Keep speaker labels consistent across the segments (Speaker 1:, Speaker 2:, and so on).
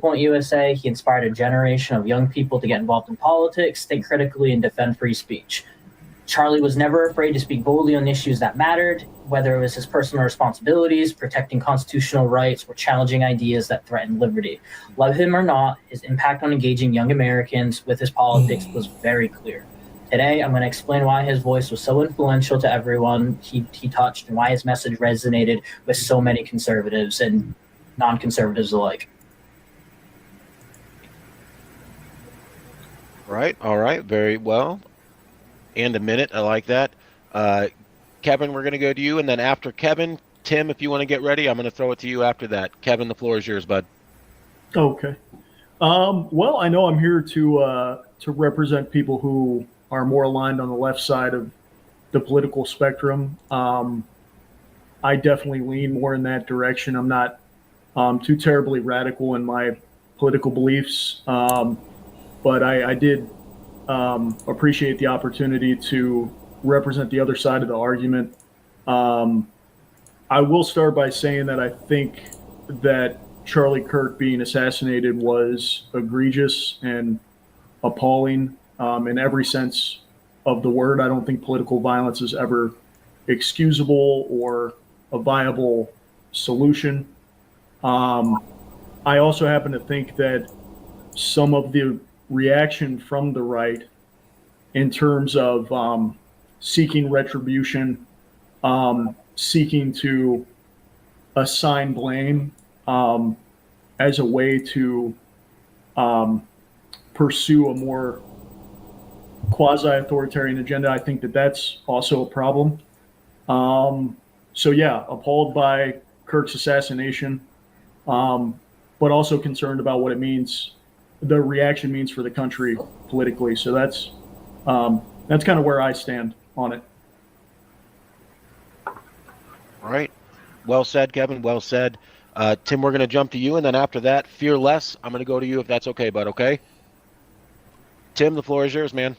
Speaker 1: Point USA, he inspired a generation of young people to get involved in politics, think critically, and defend free speech. Charlie was never afraid to speak boldly on issues that mattered, whether it was his personal responsibilities, protecting constitutional rights, or challenging ideas that threatened liberty. Love him or not, his impact on engaging young Americans with his politics was very clear. Today, I'm going to explain why his voice was so influential to everyone he touched and why his message resonated with so many conservatives and non-conservatives alike.
Speaker 2: Right. All right. Very well. And a minute. I like that. Kevin, we're going to go to you. And then after Kevin, Tim, if you want to get ready, I'm going to throw it to you after that. Kevin, the floor is yours, bud.
Speaker 3: Okay. Well, I know I'm here to represent people who are more aligned on the left side of the political spectrum. I definitely lean more in that direction. I'm not too terribly radical in my political beliefs, but I did appreciate the opportunity to represent the other side of the argument. I will start by saying that I think that Charlie Kirk being assassinated was egregious and appalling in every sense of the word. I don't think political violence is ever excusable or a viable solution. I also happen to think that some of the reaction from the right in terms of seeking retribution, seeking to assign blame as a way to pursue a more quasi-authoritarian agenda, I think that that's also a problem. So yeah, appalled by Kirk's assassination, but also concerned about what it means, the reaction means for the country politically. So that's kind of where I stand on it.
Speaker 2: All right. Well said, Kevin. Well said. Tim, we're going to jump to you. And then after that, Fearless, I'm going to go to you if that's okay, bud. Okay. Tim, the floor is yours, man.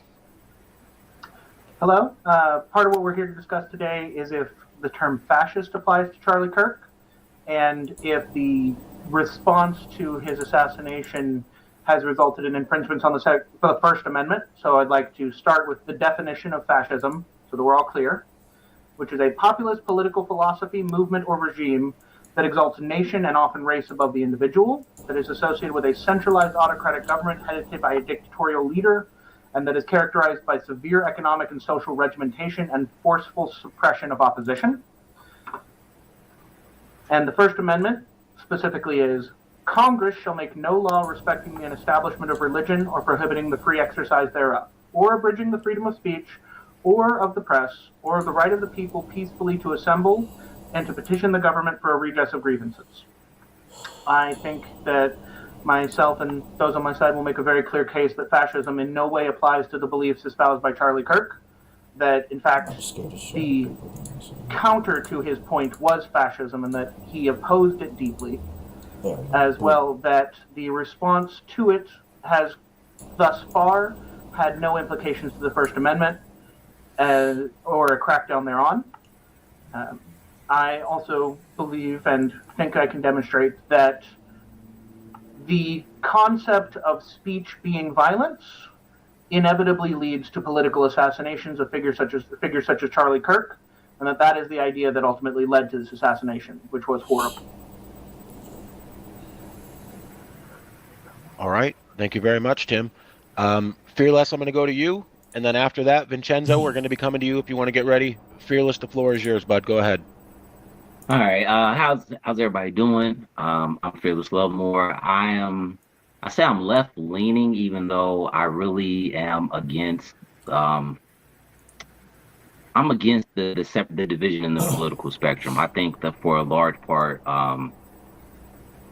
Speaker 4: Hello. Part of what we're here to discuss today is if the term fascist applies to Charlie Kirk and if the response to his assassination has resulted in infringements on the First Amendment. So I'd like to start with the definition of fascism so that we're all clear, which is a populist political philosophy, movement, or regime that exalts nation and often race above the individual, that is associated with a centralized autocratic government headed by a dictatorial leader, and that is characterized by severe economic and social regimentation and forceful suppression of opposition. And the First Amendment specifically is, Congress shall make no law respecting the establishment of religion or prohibiting the free exercise thereof, or abridging the freedom of speech, or of the press, or of the right of the people peacefully to assemble and to petition the government for a redress of grievances. I think that myself and those on my side will make a very clear case that fascism in no way applies to the beliefs espoused by Charlie Kirk, that in fact the counter to his point was fascism and that he opposed it deeply, as well that the response to it has thus far had no implications to the First Amendment or a crackdown thereon. I also believe and think I can demonstrate that the concept of speech being violence inevitably leads to political assassinations of figures such as Charlie Kirk, and that is the idea that ultimately led to this assassination, which was horrible.
Speaker 2: All right. Thank you very much, Tim. Fearless, I'm going to go to you. And then after that, Vincenzo, we're going to be coming to you if you want to get ready. Fearless, the floor is yours, bud. Go ahead.
Speaker 5: All right. How's everybody doing? I'm Fearless Lovemore. I say I'm left leaning, even though I really am against. I'm against the division in the political spectrum. I think that for a large part,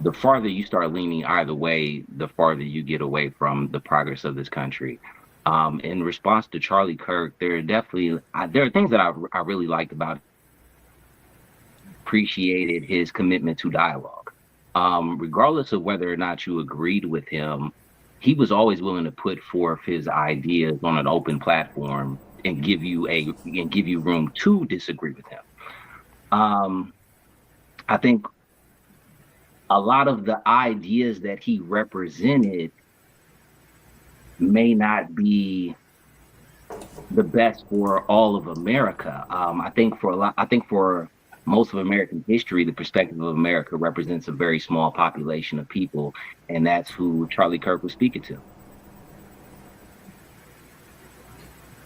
Speaker 5: the farther you start leaning either way, the farther you get away from the progress of this country. In response to Charlie Kirk, there are things that I really liked about it. Appreciated his commitment to dialogue. Regardless of whether or not you agreed with him, he was always willing to put forth his ideas on an open platform and give you room to disagree with him. I think a lot of the ideas that he represented may not be the best for all of America. I think for most of American history, the perspective of America represents a very small population of people, and that's who Charlie Kirk was speaking to.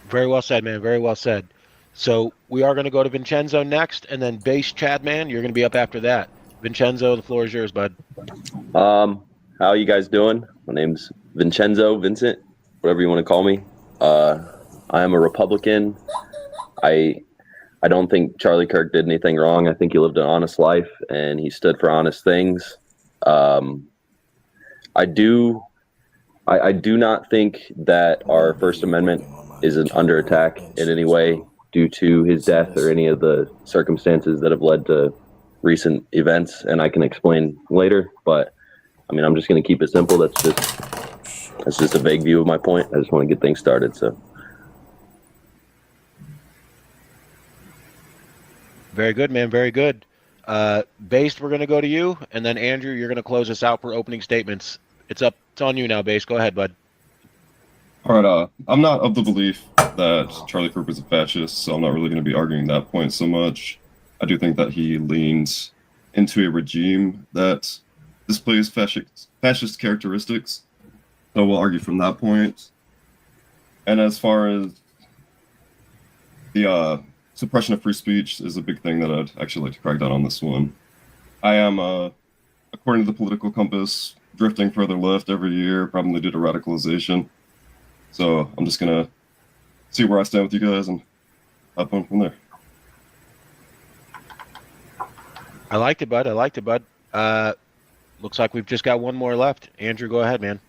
Speaker 2: Very well said, man. Very well said. So we are going to go to Vincenzo next, and then Base Chad, man, you're going to be up after that. Vincenzo, the floor is yours, bud.
Speaker 6: How are you guys doing? My name's Vincenzo, Vincent, whatever you want to call me. I am a Republican. I don't think Charlie Kirk did anything wrong. I think he lived an honest life and he stood for honest things. I do not think that our First Amendment is under attack in any way due to his death or any of the circumstances that have led to recent events, and I can explain later. But I mean, I'm just going to keep it simple. That's just a vague view of my point. I just want to get things started. So.
Speaker 2: Very good, man. Very good. Based, we're going to go to you, and then Andrew, you're going to close us out for opening statements. It's on you now, Based. Go ahead, bud.
Speaker 7: All right. I'm not of the belief that Charlie Kirk was a fascist, so I'm not really going to be arguing that point so much. I do think that he leans into a regime that displays fascist characteristics, so we'll argue from that point. And as far as the suppression of free speech is a big thing that I'd actually like to crack down on this one. I am, according to the political compass, drifting further left every year, probably due to radicalization. So I'm just going to see where I stand with you guys and have fun from there.
Speaker 2: I liked it, bud. Looks like we've just got one more left. Andrew, go ahead, man.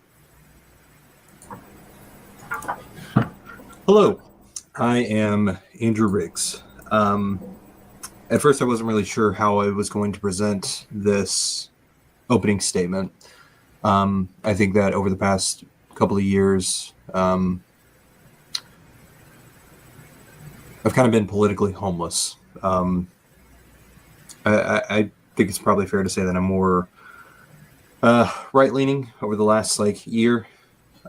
Speaker 8: Hello, I am Andrew Riggs. At first, I wasn't really sure how I was going to present this opening statement. I think that over the past couple of years, I've kind of been politically homeless. I think it's probably fair to say that I'm more right-leaning over the last year,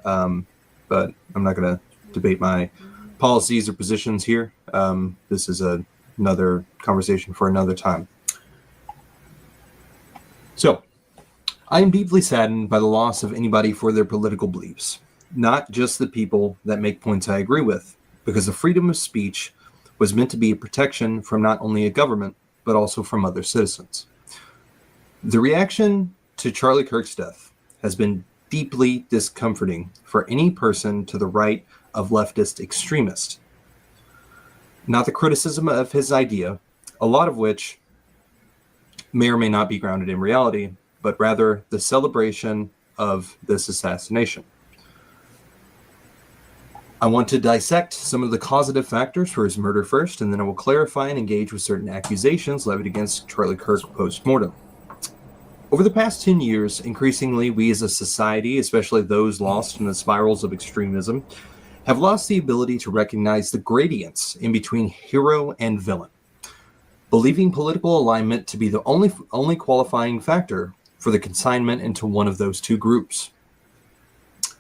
Speaker 8: but I'm not going to debate my policies or positions here. This is another conversation for another time. So, I am deeply saddened by the loss of anybody for their political beliefs, not just the people that make points I agree with, because the freedom of speech was meant to be a protection from not only a government, but also from other citizens. The reaction to Charlie Kirk's death has been deeply discomforting for any person to the right of leftist extremists. Not the criticism of his idea, a lot of which may or may not be grounded in reality, but rather the celebration of this assassination. I want to dissect some of the causative factors for his murder first, and then I will clarify and engage with certain accusations levied against Charlie Kirk post-mortem. Over the past 10 years, increasingly, we as a society, especially those lost in the spirals of extremism, have lost the ability to recognize the gradients in between hero and villain, believing political alignment to be the only qualifying factor for the consignment into one of those two groups.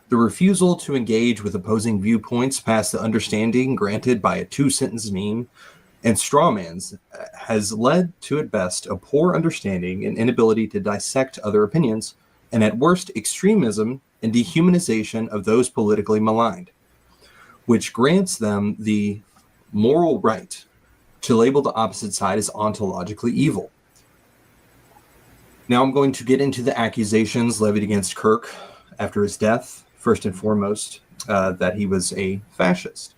Speaker 8: The refusal to engage with opposing viewpoints past the understanding granted by a two-sentence meme and strawmans has led to, at best, a poor understanding and inability to dissect other opinions, and at worst, extremism and dehumanization of those politically maligned, which grants them the moral right to label the opposite side as ontologically evil. Now I'm going to get into the accusations levied against Kirk after his death. First and foremost, that he was a fascist,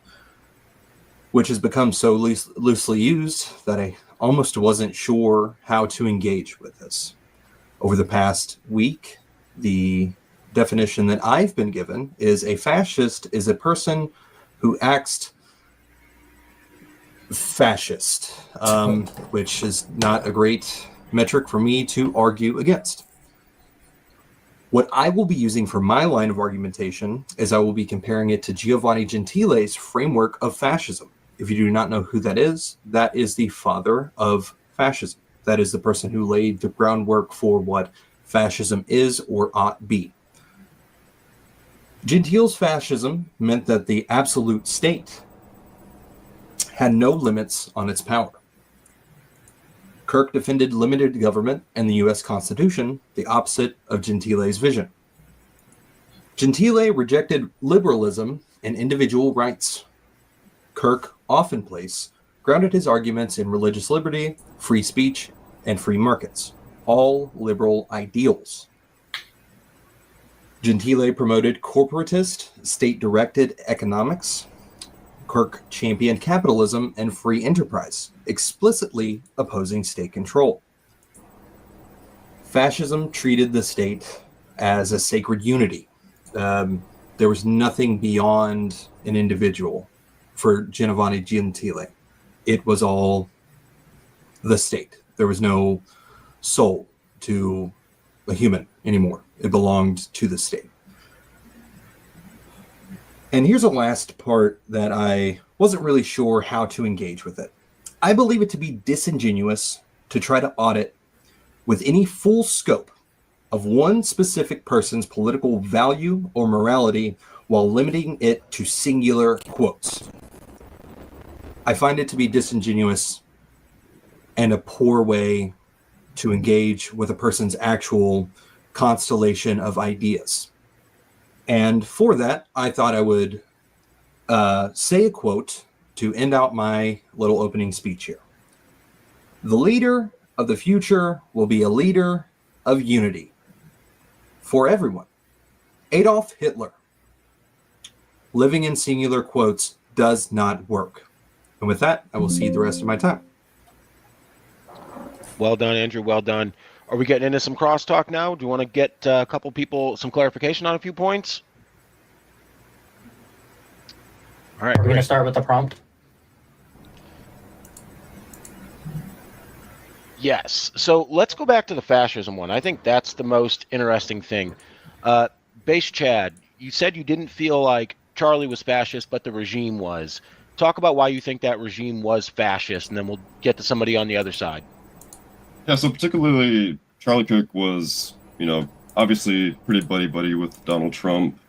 Speaker 8: which has become so loosely used that I almost wasn't sure how to engage with this. Over the past week, the definition that I've been given is a fascist is a person who acts fascist, which is not a great metric for me to argue against. What I will be using for my line of argumentation is I will be comparing it to Giovanni Gentile's framework of fascism. If you do not know who that is the father of fascism. That is the person who laid the groundwork for what fascism is or ought be. Gentile's fascism meant that the absolute state had no limits on its power. Kirk defended limited government and the U.S. Constitution, the opposite of Gentile's vision. Gentile rejected liberalism and individual rights. Kirk, off in place, grounded his arguments in religious liberty, free speech, and free markets, all liberal ideals. Gentile promoted corporatist, state-directed economics. Kirk championed capitalism and free enterprise, explicitly opposing state control. Fascism treated the state as a sacred unity. There was nothing beyond an individual for Giovanni Gentile. It was all the state. There was no soul to a human anymore. It belonged to the state. And here's a last part that I wasn't really sure how to engage with it. I believe it to be disingenuous to try to audit with any full scope of one specific person's political value or morality while limiting it to singular quotes. I find it to be disingenuous and a poor way to engage with a person's actual constellation of ideas. And for that, I thought I would say a quote to end out my little opening speech here. The leader of the future will be a leader of unity for everyone. Adolf Hitler. Living in singular quotes does not work. And with that, I will cede the rest of my time.
Speaker 2: Well done, Andrew. Well done. Are we getting into some crosstalk now? Do you want to get a couple people some clarification on a few points? All right.
Speaker 1: We're going to start with the prompt.
Speaker 2: Yes. So let's go back to the fascism one. I think that's the most interesting thing. Base Chad, you said you didn't feel like Charlie was fascist, but the regime was. Talk about why you think that regime was fascist, and then we'll get to somebody on the other side.
Speaker 7: Yeah, so particularly Charlie Kirk was, obviously pretty buddy-buddy with Donald Trump,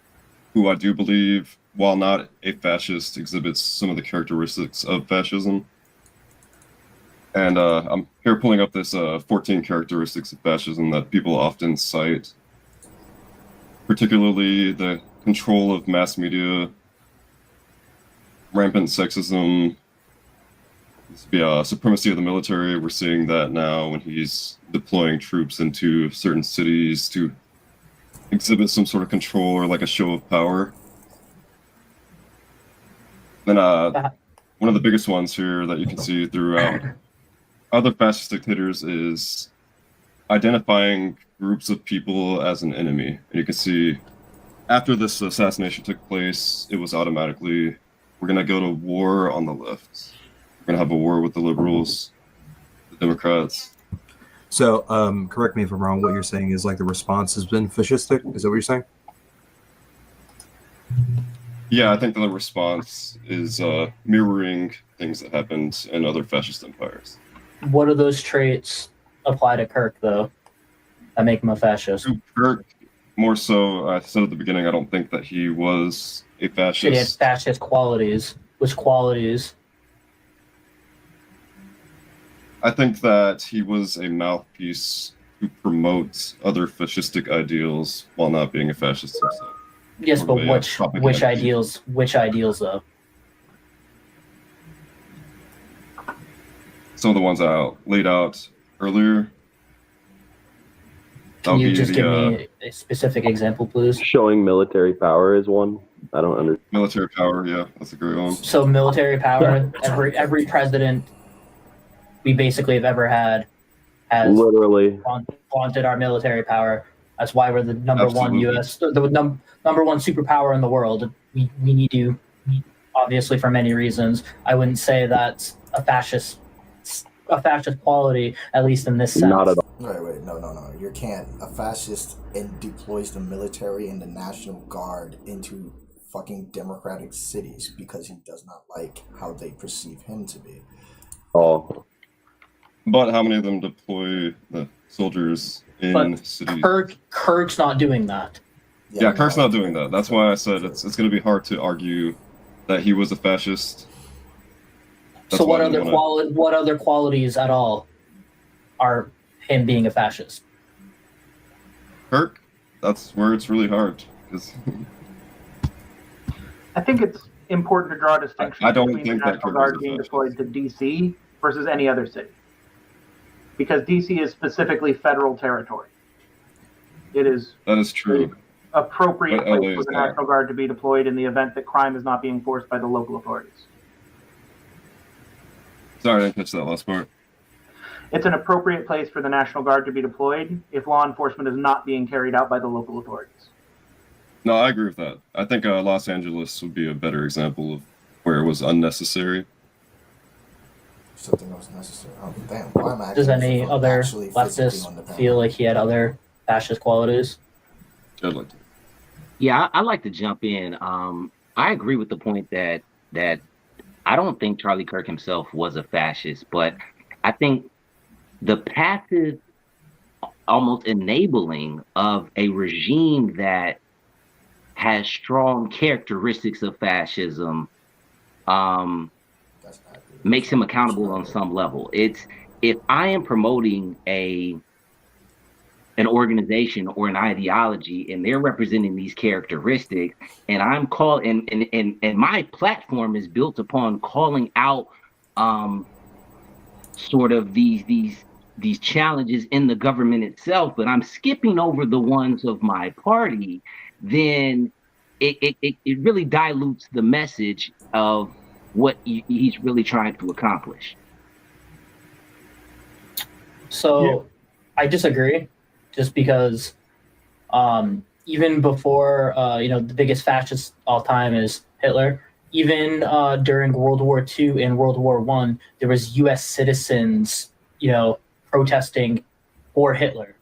Speaker 7: who I do believe, while not a fascist, exhibits some of the characteristics of fascism. And I'm here pulling up this 14 characteristics of fascism that people often cite, particularly the control of mass media, rampant sexism, supremacy of the military. We're seeing that now when he's deploying troops into certain cities to exhibit some sort of control or like a show of power. Then one of the biggest ones here that you can see throughout other fascist dictators is identifying groups of people as an enemy. And you can see after this assassination took place, it was automatically, we're going to go to war on the left. We're going to have a war with the liberals, the Democrats.
Speaker 8: So, correct me if I'm wrong, what you're saying is like the response has been fascistic? Is that what you're saying?
Speaker 7: Yeah, I think that the response is mirroring things that happened in other fascist empires.
Speaker 1: What do those traits apply to Kirk, though, that make him a fascist?
Speaker 7: Kirk, more so, I said at the beginning, I don't think that he was a fascist.
Speaker 1: He had fascist qualities. Which qualities?
Speaker 7: I think that he was a mouthpiece to promote other fascistic ideals while not being a fascist himself.
Speaker 1: Yes, but
Speaker 7: Or
Speaker 1: which ideals? Which ideals, though?
Speaker 7: Some of the ones I laid out earlier.
Speaker 1: Can you just give me a specific example, please?
Speaker 6: Showing military power is one. I don't understand.
Speaker 7: Military power, yeah, that's a great one.
Speaker 1: So military power. Every president we basically have ever had has
Speaker 6: Literally.
Speaker 1: flaunted our military power. That's why we're the number one
Speaker 7: Absolutely.
Speaker 1: number one superpower in the world. We need to, obviously, for many reasons. I wouldn't say that's a fascist quality, at least in this sense.
Speaker 6: Not at all.
Speaker 9: Wait, no. You can't. A fascist deploys the military and the National Guard into fucking democratic cities because he does not like how they perceive him to be.
Speaker 6: Oh.
Speaker 7: But how many of them deploy the soldiers in
Speaker 1: But
Speaker 7: cities.
Speaker 1: Kirk's not doing that.
Speaker 7: Yeah, Kirk's not doing that. That's why I said it's going to be hard to argue that he was a fascist. That's
Speaker 1: So
Speaker 7: why I didn't wanna-
Speaker 1: what other qualities at all are him being a fascist?
Speaker 7: Kirk, that's where it's really hard. 'Cause
Speaker 4: I think it's important to draw a distinction
Speaker 7: I don't
Speaker 4: between
Speaker 7: think
Speaker 4: the
Speaker 7: that
Speaker 4: National
Speaker 7: Kirk
Speaker 4: Guard
Speaker 7: was a
Speaker 4: being
Speaker 7: fascist.
Speaker 4: deployed to DC versus any other city. Because DC is specifically federal territory. It is
Speaker 7: that is true.
Speaker 4: appropriate
Speaker 7: But LA
Speaker 4: place for
Speaker 7: is
Speaker 4: the
Speaker 7: not.
Speaker 4: National Guard to be deployed in the event that crime is not being enforced by the local authorities.
Speaker 7: Sorry, I didn't catch that last part.
Speaker 4: It's an appropriate place for the National Guard to be deployed if law enforcement is not being carried out by the local authorities.
Speaker 7: No, I agree with that. I think Los Angeles would be a better example of where it was unnecessary.
Speaker 9: Something that was necessary. Oh, damn. Why am I
Speaker 1: Does
Speaker 9: acting
Speaker 1: any
Speaker 9: as if I'm
Speaker 1: other
Speaker 9: actually physically
Speaker 1: leftist
Speaker 9: on the panel?
Speaker 1: feel like he had other fascist qualities?
Speaker 7: I'd like to.
Speaker 5: Yeah, I like to jump in. I agree with the point that I don't think Charlie Kirk himself was a fascist, but I think the passive, almost enabling of a regime that has strong characteristics of fascism
Speaker 9: That's accurate.
Speaker 5: makes him accountable on some level. It's if I am promoting an organization or an ideology and they're representing these characteristics, and I'm and my platform is built upon calling out sort of these challenges in the government itself, but I'm skipping over the ones of my party, then it really dilutes the message of what he's really trying to accomplish.
Speaker 1: So
Speaker 3: Yeah.
Speaker 1: I disagree, just because even before the biggest fascist all time is Hitler. Even during World War II and World War I, there was U.S. citizens, protesting for Hitler.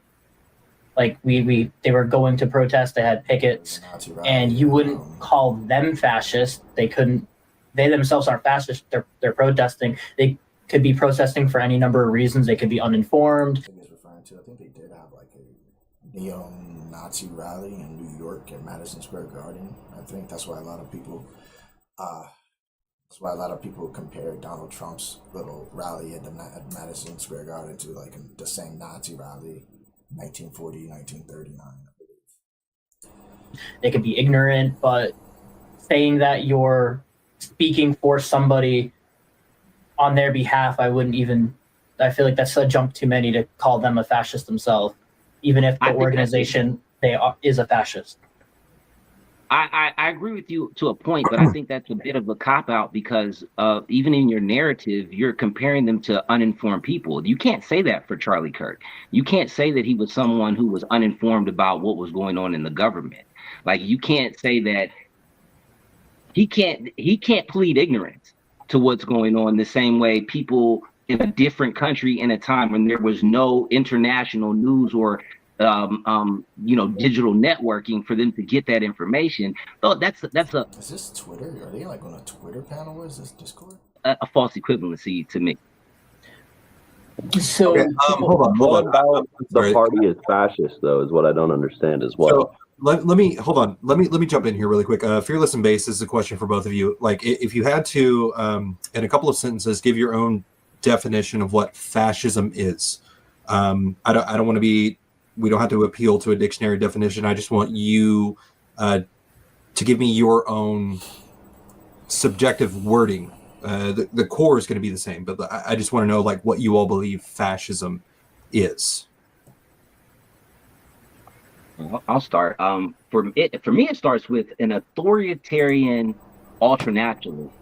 Speaker 1: Like they were going to protest. They had pickets,
Speaker 9: Nazi rally,
Speaker 1: and you wouldn't call them fascist. They couldn't. They themselves aren't fascist. They're protesting. They could be protesting for any number of reasons. They could be uninformed.
Speaker 9: I think it's referring to. I think they did have like a neo-Nazi rally in New York at Madison Square Garden. I think that's why a lot of people. That's why a lot of people compare Donald Trump's little rally at Madison Square Garden to like the same Nazi rally, 1940, 1939. I believe.
Speaker 1: They could be ignorant, but saying that you're speaking for somebody on their behalf, I feel like that's a jump too many to call them a fascist themselves, even if
Speaker 5: I
Speaker 1: the
Speaker 5: think
Speaker 1: organization is a fascist.
Speaker 5: I agree with you to a point, but I think that's a bit of a cop-out because even in your narrative, you're comparing them to uninformed people. You can't say that for Charlie Kirk. You can't say that he was someone who was uninformed about what was going on in the government. Like, you can't say that he can't plead ignorance to what's going on the same way people in a different country in a time when there was no international news or digital networking for them to get that information. So that's a
Speaker 9: Is this Twitter? Are they like on a Twitter panel? Or is this Discord?
Speaker 5: false equivalency to me.
Speaker 1: So
Speaker 8: Okay, hold on.
Speaker 6: What about the
Speaker 8: Sorry.
Speaker 6: party is fascist, though, is what I don't understand as well.
Speaker 8: So let me hold on. Let me jump in here really quick. Fearless and Base is a question for both of you. Like, if you had to, in a couple of sentences, give your own definition of what fascism is. I don't want to be. We don't have to appeal to a dictionary definition. I just want you to give me your own subjective wording. The core is going to be the same, but I just want to know like what you all believe fascism is.
Speaker 5: I'll start. For me, it starts with an authoritarian ultra-nationalism,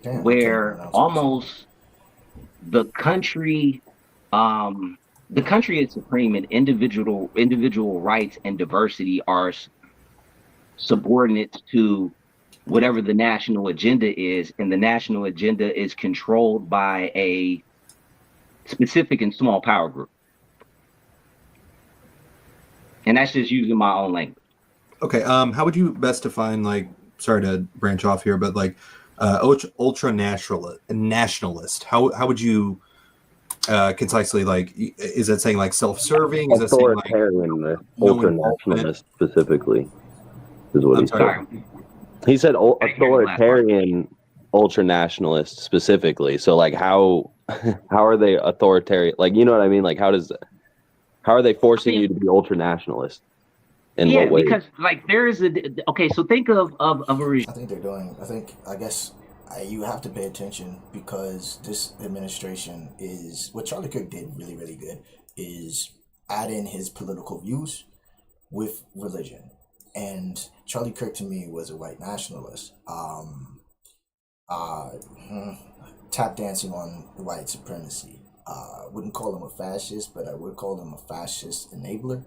Speaker 9: Damn,
Speaker 5: where almost the country is supreme, and individual rights and diversity are subordinate to whatever the national agenda is, and the national agenda is controlled by a specific and small power group. And that's just using my own language.
Speaker 8: Okay. How would you best define, like, sorry to branch off here, but like ultra nationalist? How would you concisely, like, is that saying like self-serving? Is that saying like
Speaker 6: Authoritarian,
Speaker 8: no
Speaker 6: ultra-nationalist specifically, is what
Speaker 8: I'm
Speaker 6: he
Speaker 8: sorry.
Speaker 6: said. He said authoritarian, ultra-nationalist specifically. So like how are they authoritarian? Like, you know what I mean? Like how are they forcing you to be ultra-nationalist? In what way?
Speaker 5: Because like there is so think of a regime.
Speaker 9: I think they're doing. I guess you have to pay attention because this administration is what Charlie Kirk did really, really good is add in his political views with religion. And Charlie Kirk to me was a white nationalist. Tap dancing on white supremacy. Wouldn't call him a fascist, but I would call him a fascist enabler.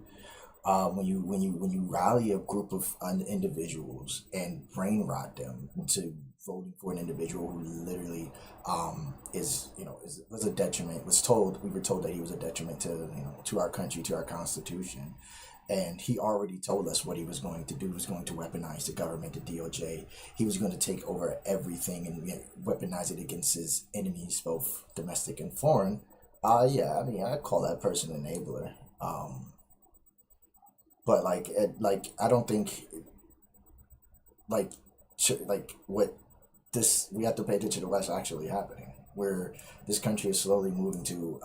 Speaker 9: When you rally a group of individuals and brain rot them into voting for an individual who literally was a detriment. We were told that he was a detriment to our country, to our constitution. And he already told us what he was going to do. He was going to weaponize the government, the DOJ. He was going to take over everything and weaponize it against his enemies, both domestic and foreign. I'd call that person an enabler. But I don't think we have to pay attention to what's actually happening. Where this country is slowly moving to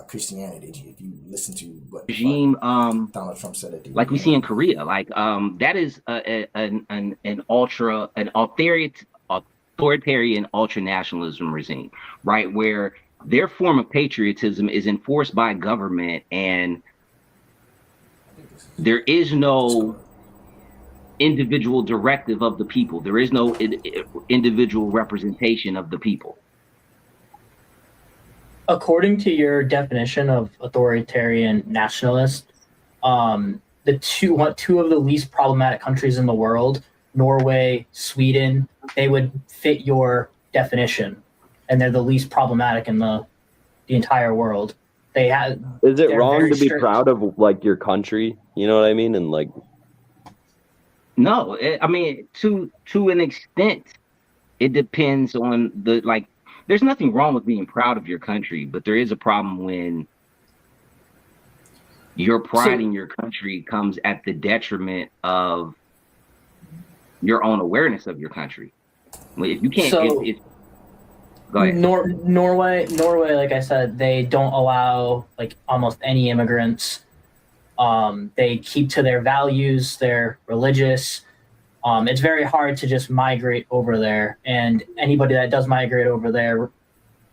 Speaker 9: Christianity. If you listen to what
Speaker 5: Regime,
Speaker 9: Donald Trump said at the
Speaker 5: like we see in Korea, that is an authoritarian ultra nationalism regime, right? Where their form of patriotism is enforced by government, and there is no individual directive of the people. There is no individual representation of the people.
Speaker 1: According to your definition of authoritarian nationalist, the two of the least problematic countries in the world, Norway, Sweden, they would fit your definition, and they're the least problematic in the entire world.
Speaker 6: Is it wrong to be proud of like your country? You know what I mean? And like,
Speaker 5: no, I mean to an extent, it depends on there's nothing wrong with being proud of your country, but there is a problem when your pride in your country comes at the detriment of your own awareness of your country. If you can't, go ahead.
Speaker 1: Norway, like I said, they don't allow like almost any immigrants. They keep to their values. They're religious. It's very hard to just migrate over there, and anybody that does migrate over there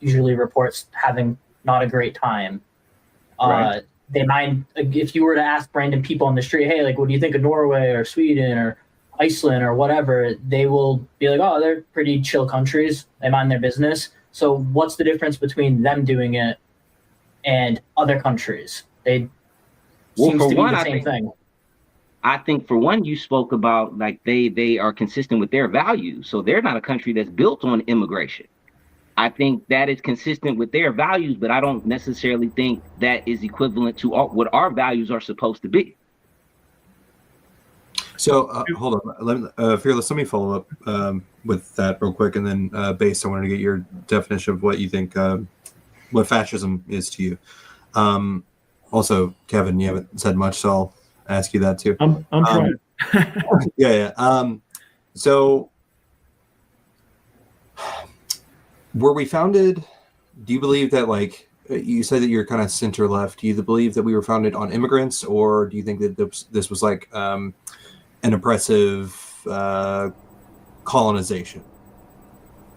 Speaker 1: usually reports having not a great time.
Speaker 5: Right.
Speaker 1: They mind if you were to ask random people on the street, hey, like, what do you think of Norway or Sweden or Iceland or whatever? They will be like, oh, they're pretty chill countries. They mind their business. So what's the difference between them doing it and other countries? Seems to be the same thing.
Speaker 5: I think for one, you spoke about like they are consistent with their values. So they're not a country that's built on immigration. I think that is consistent with their values, but I don't necessarily think that is equivalent to what our values are supposed to be.
Speaker 8: So hold on, Fearless, let me follow up with that real quick, and then Base, I wanted to get your definition of what you think, what fascism is to you. Also, Kevin, you haven't said much, so I'll ask you that too.
Speaker 3: I'm trying.
Speaker 8: Yeah. So, were we founded? Do you believe that, like, you said that you're kind of center left? Do you believe that we were founded on immigrants, or do you think that this was like an oppressive colonization?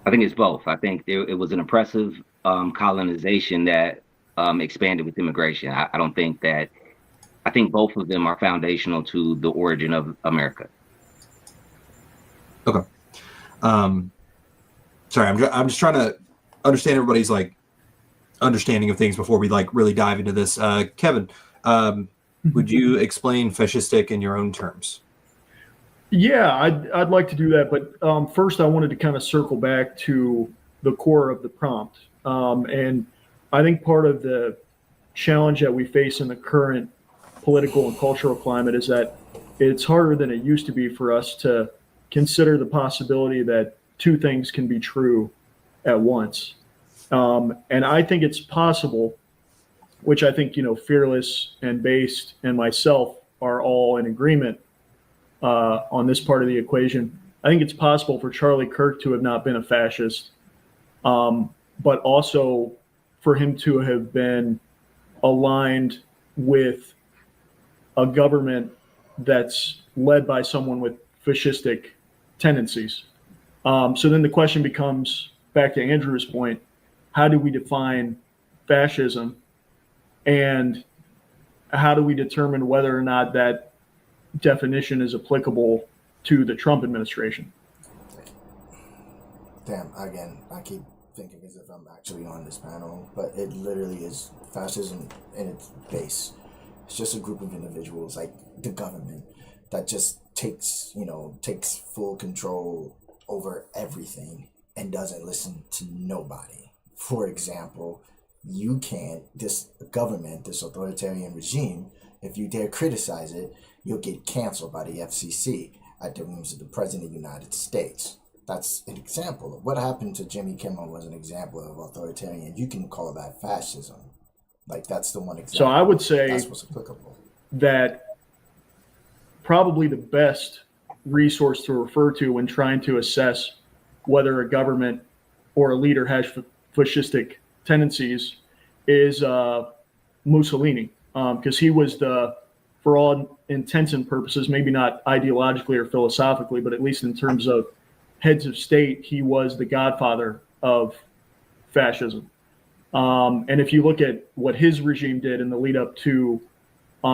Speaker 5: I think it's both. I think it was an oppressive colonization that expanded with immigration. I don't think that. I think both of them are foundational to the origin of America.
Speaker 8: Okay. Sorry, I'm just trying to understand everybody's like understanding of things before we like really dive into this. Kevin, would you explain fascistic in your own terms?
Speaker 3: Yeah, I'd like to do that, but first I wanted to kind of circle back to the core of the prompt, and I think part of the challenge that we face in the current political and cultural climate is that it's harder than it used to be for us to consider the possibility that two things can be true at once. And I think it's possible, which I think, Fearless and Based and myself are all in agreement on this part of the equation. I think it's possible for Charlie Kirk to have not been a fascist, but also for him to have been aligned with a government that's led by someone with fascistic tendencies. So then the question becomes, back to Andrew's point, how do we define fascism, and how do we determine whether or not that definition is applicable to the Trump administration?
Speaker 9: Damn, again, I keep thinking as if I'm actually on this panel, but it literally is fascism in its base. It's just a group of individuals, like the government, that just takes full control over everything and doesn't listen to nobody. For example, this government, this authoritarian regime, if you dare criticize it, you'll get canceled by the FCC at the whims of the President of the United States. That's an example of what happened to Jimmy Kimmel was an example of authoritarian. You can call that fascism. Like, that's the one example.
Speaker 3: So I would say
Speaker 9: that's what's applicable.
Speaker 3: That probably the best resource to refer to when trying to assess whether a government or a leader has fascistic tendencies is Mussolini, because he was for all intents and purposes, maybe not ideologically or philosophically, but at least in terms of heads of state, he was the godfather of fascism. And if you look at what his regime did in the lead up to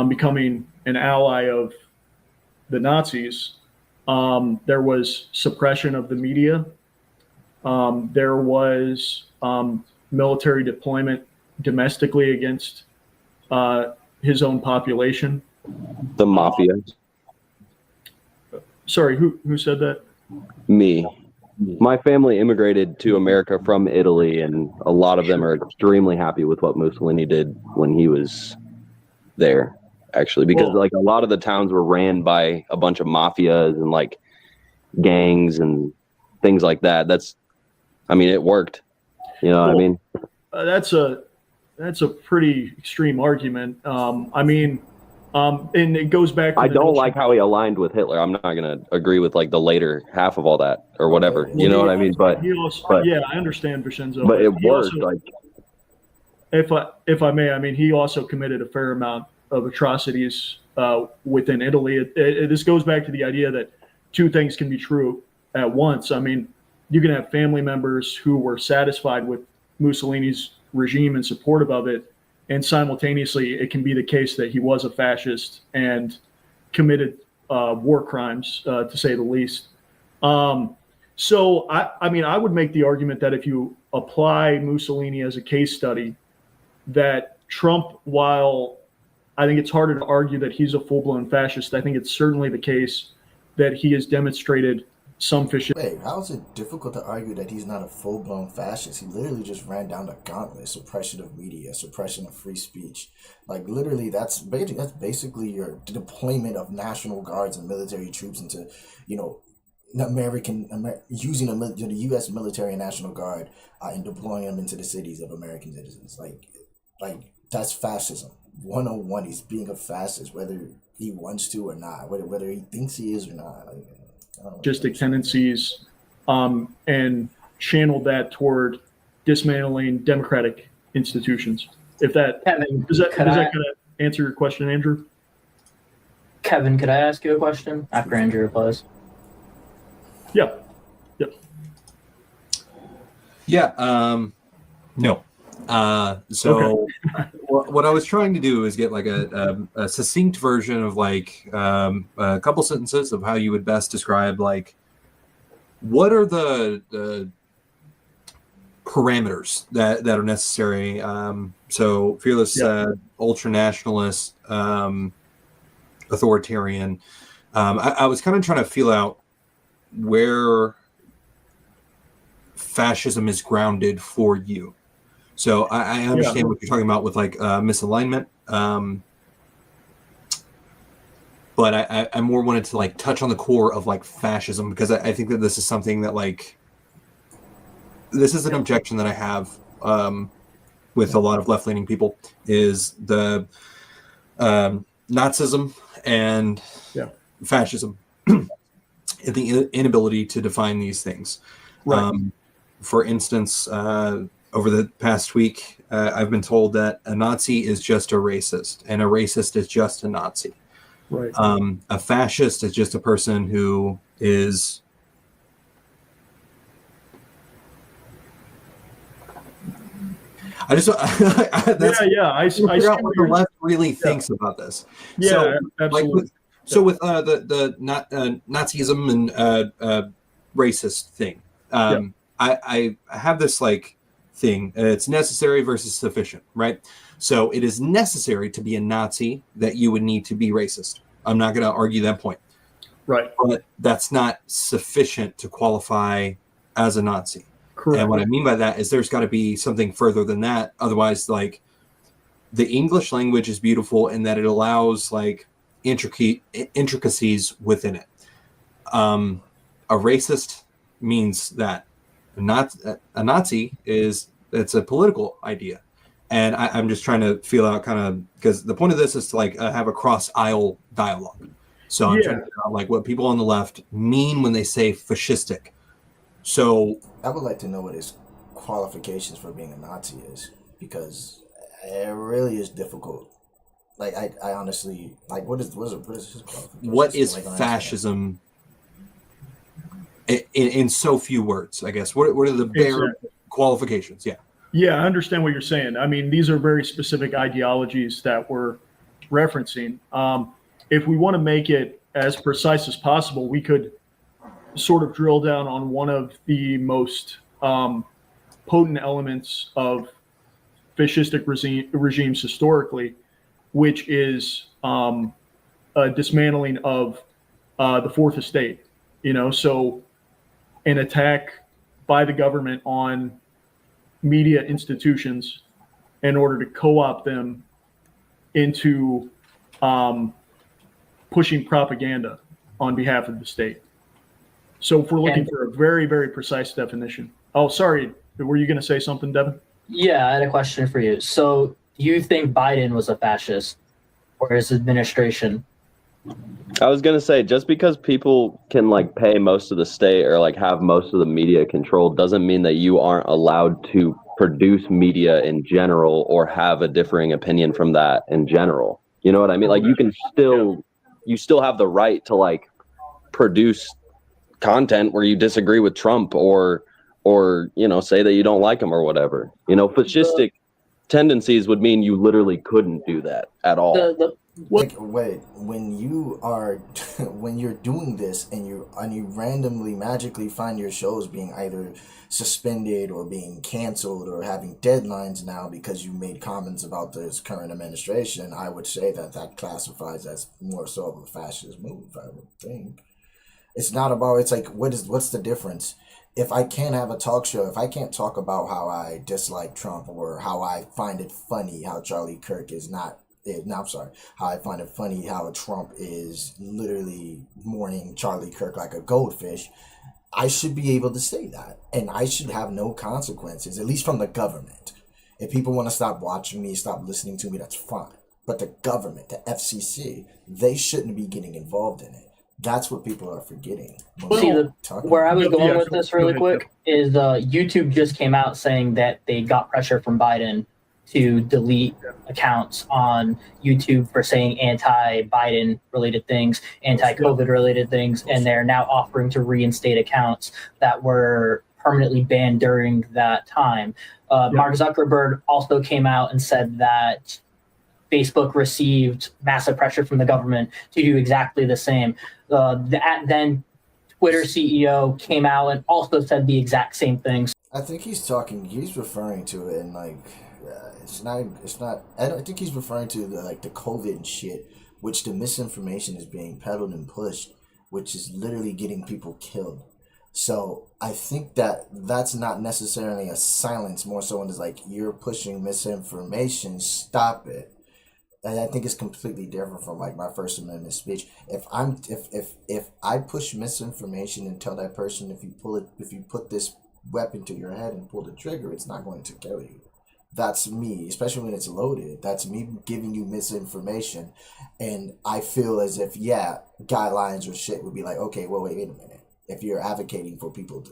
Speaker 3: becoming an ally of the Nazis, there was suppression of the media. There was military deployment domestically against his own population.
Speaker 6: The mafia.
Speaker 3: Sorry, who said that?
Speaker 6: Me. My family immigrated to America from Italy, and a lot of them are extremely happy with what Mussolini did when he was there, actually, because like a lot of the towns were ran by a bunch of mafias and like gangs and things like that. It worked. You know what I mean?
Speaker 3: That's a pretty extreme argument. And it goes back to
Speaker 6: I don't like how he aligned with Hitler. I'm not going to agree with like the later half of all that or whatever. You know what I mean? But,
Speaker 3: yeah, I understand Vincenzo.
Speaker 6: But it worked.
Speaker 3: If I may, he also committed a fair amount of atrocities within Italy. This goes back to the idea that two things can be true at once. You can have family members who were satisfied with Mussolini's regime and supportive of it, and simultaneously it can be the case that he was a fascist and committed war crimes, to say the least. So I would make the argument that if you apply Mussolini as a case study, that Trump, while I think it's harder to argue that he's a full-blown fascist, I think it's certainly the case that he has demonstrated some fascism.
Speaker 9: Wait, how is it difficult to argue that he's not a full-blown fascist? He literally just ran down the gauntlet: suppression of media, suppression of free speech. Like, literally, that's basically your deployment of National Guards and military troops into, using the U.S. military and National Guard and deploying them into the cities of American citizens. Like that's fascism 101. He's being a fascist, whether he wants to or not, whether he thinks he is or not.
Speaker 3: Fascistic tendencies, and channeled that toward dismantling democratic institutions. If that
Speaker 1: Kevin,
Speaker 3: is that going to answer your question, Andrew?
Speaker 1: Kevin, could I ask you a question after Andrew replies?
Speaker 3: Yeah.
Speaker 8: No. So what I was trying to do is get like a succinct version of like a couple sentences of how you would best describe like what are the parameters that are necessary. So Fearless, ultra nationalist, authoritarian. I was kind of trying to feel out where fascism is grounded for you. So I understand what you're talking about with like misalignment, but I more wanted to like touch on the core of like fascism, because I think that this is something that like this is an objection that I have with a lot of left-leaning people is the Nazism and fascism, and the inability to define these things.
Speaker 3: Right.
Speaker 8: For instance, over the past week, I've been told that a Nazi is just a racist, and a racist is just a Nazi.
Speaker 3: Right.
Speaker 8: A fascist is just a person who is I just that's
Speaker 3: I see
Speaker 8: what
Speaker 3: what
Speaker 8: the
Speaker 3: you're-
Speaker 8: left really thinks about this.
Speaker 3: Yeah,
Speaker 8: So,
Speaker 3: absolutely.
Speaker 8: with the Nazism and racist thing, I have this like thing. It's necessary versus sufficient, right? So it is necessary to be a Nazi that you would need to be racist. I'm not going to argue that point,
Speaker 3: Right.
Speaker 8: but that's not sufficient to qualify as a Nazi.
Speaker 3: Correct.
Speaker 8: And what I mean by that is there's got to be something further than that. Otherwise, like, the English language is beautiful in that it allows like intricacies within it. A racist means that not a Nazi it's a political idea, and I'm just trying to feel out kind of, because the point of this is to like have a cross aisle dialogue. So I'm trying to figure out like what people on the left mean when they say fascistic. So
Speaker 9: I would like to know what his qualifications for being a Nazi is, because it really is difficult. Like I honestly like what is his qualifications?
Speaker 8: what is
Speaker 9: Like, on
Speaker 8: fascism in so few words, I guess? What are the bare
Speaker 3: Exactly.
Speaker 8: qualifications? Yeah.
Speaker 3: Yeah, I understand what you're saying. I mean, these are very specific ideologies that we're referencing. If we want to make it as precise as possible, we could sort of drill down on one of the most potent elements of fascistic regimes historically, which is a dismantling of the Fourth Estate. So an attack by the government on media institutions in order to co-opt them into pushing propaganda on behalf of the state. So if we're looking for a very, very precise definition. Oh, sorry. Were you going to say something, Devin?
Speaker 1: Yeah, I had a question for you. So, do you think Biden was a fascist, or his administration?
Speaker 6: I was gonna say, just because people can like pay most of the state or like have most of the media control doesn't mean that you aren't allowed to produce media in general or have a differing opinion from that in general. You know what I mean? Like you still have the right to like produce content where you disagree with Trump or say that you don't like him or whatever. Fascistic tendencies would mean you literally couldn't do that at all.
Speaker 9: Like, wait, when you're doing this and you randomly magically find your shows being either suspended or being canceled or having deadlines now because you made comments about this current administration, I would say that classifies as more so of a fascist move, I would think. It's not about, it's like, what's the difference? If I can't have a talk show, if I can't talk about how I dislike Trump or how I find it funny how Charlie Kirk is not, no, I'm sorry, how I find it funny how Trump is literally mourning Charlie Kirk like a goldfish, I should be able to say that. And I should have no consequences, at least from the government. If people want to stop watching me, stop listening to me, that's fine. But the government, the FCC, they shouldn't be getting involved in it. That's what people are forgetting.
Speaker 1: See, where I was going
Speaker 3: Yeah,
Speaker 1: with this really
Speaker 3: go ahead,
Speaker 1: quick is YouTube just came out saying that they got pressure from Biden to delete accounts on YouTube for saying anti-Biden related things, anti-COVID related things, and they're now offering to reinstate accounts that were permanently banned during that time. Mark Zuckerberg also came out and said that Facebook received massive pressure from the government to do exactly the same. Then Twitter CEO came out and also said the exact same thing.
Speaker 9: I think he's referring to it, and like, it's not. I think he's referring to the COVID shit, which the misinformation is being peddled and pushed, which is literally getting people killed. So I think that's not necessarily a silence, more so when it's like, you're pushing misinformation, stop it. And I think it's completely different from like my First Amendment speech. If I push misinformation and tell that person, if you put this weapon to your head and pull the trigger, it's not going to kill you. That's me, especially when it's loaded. That's me giving you misinformation. And I feel as if, yeah, guidelines or shit would be like, okay, well, wait a minute. If you're advocating for people to.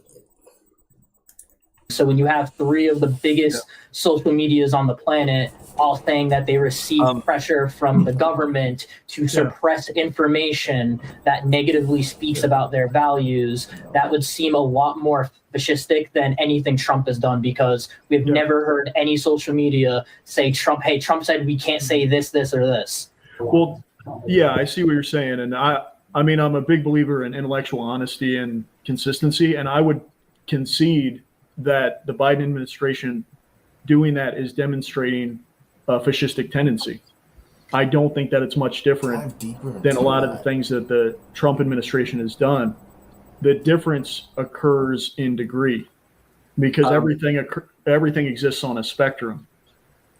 Speaker 1: So when you have three of the biggest social medias on the planet all saying that they receive pressure from the government to suppress information that negatively speaks about their values, that would seem a lot more fascistic than anything Trump has done, because we've never heard any social media say Trump said we can't say this, this, or this.
Speaker 3: Well, yeah, I see what you're saying. And I mean, I'm a big believer in intellectual honesty and consistency. And I would concede that the Biden administration doing that is demonstrating a fascistic tendency. I don't think that it's much different than a lot of the things that the Trump administration has done. The difference occurs in degree, because everything exists on a spectrum.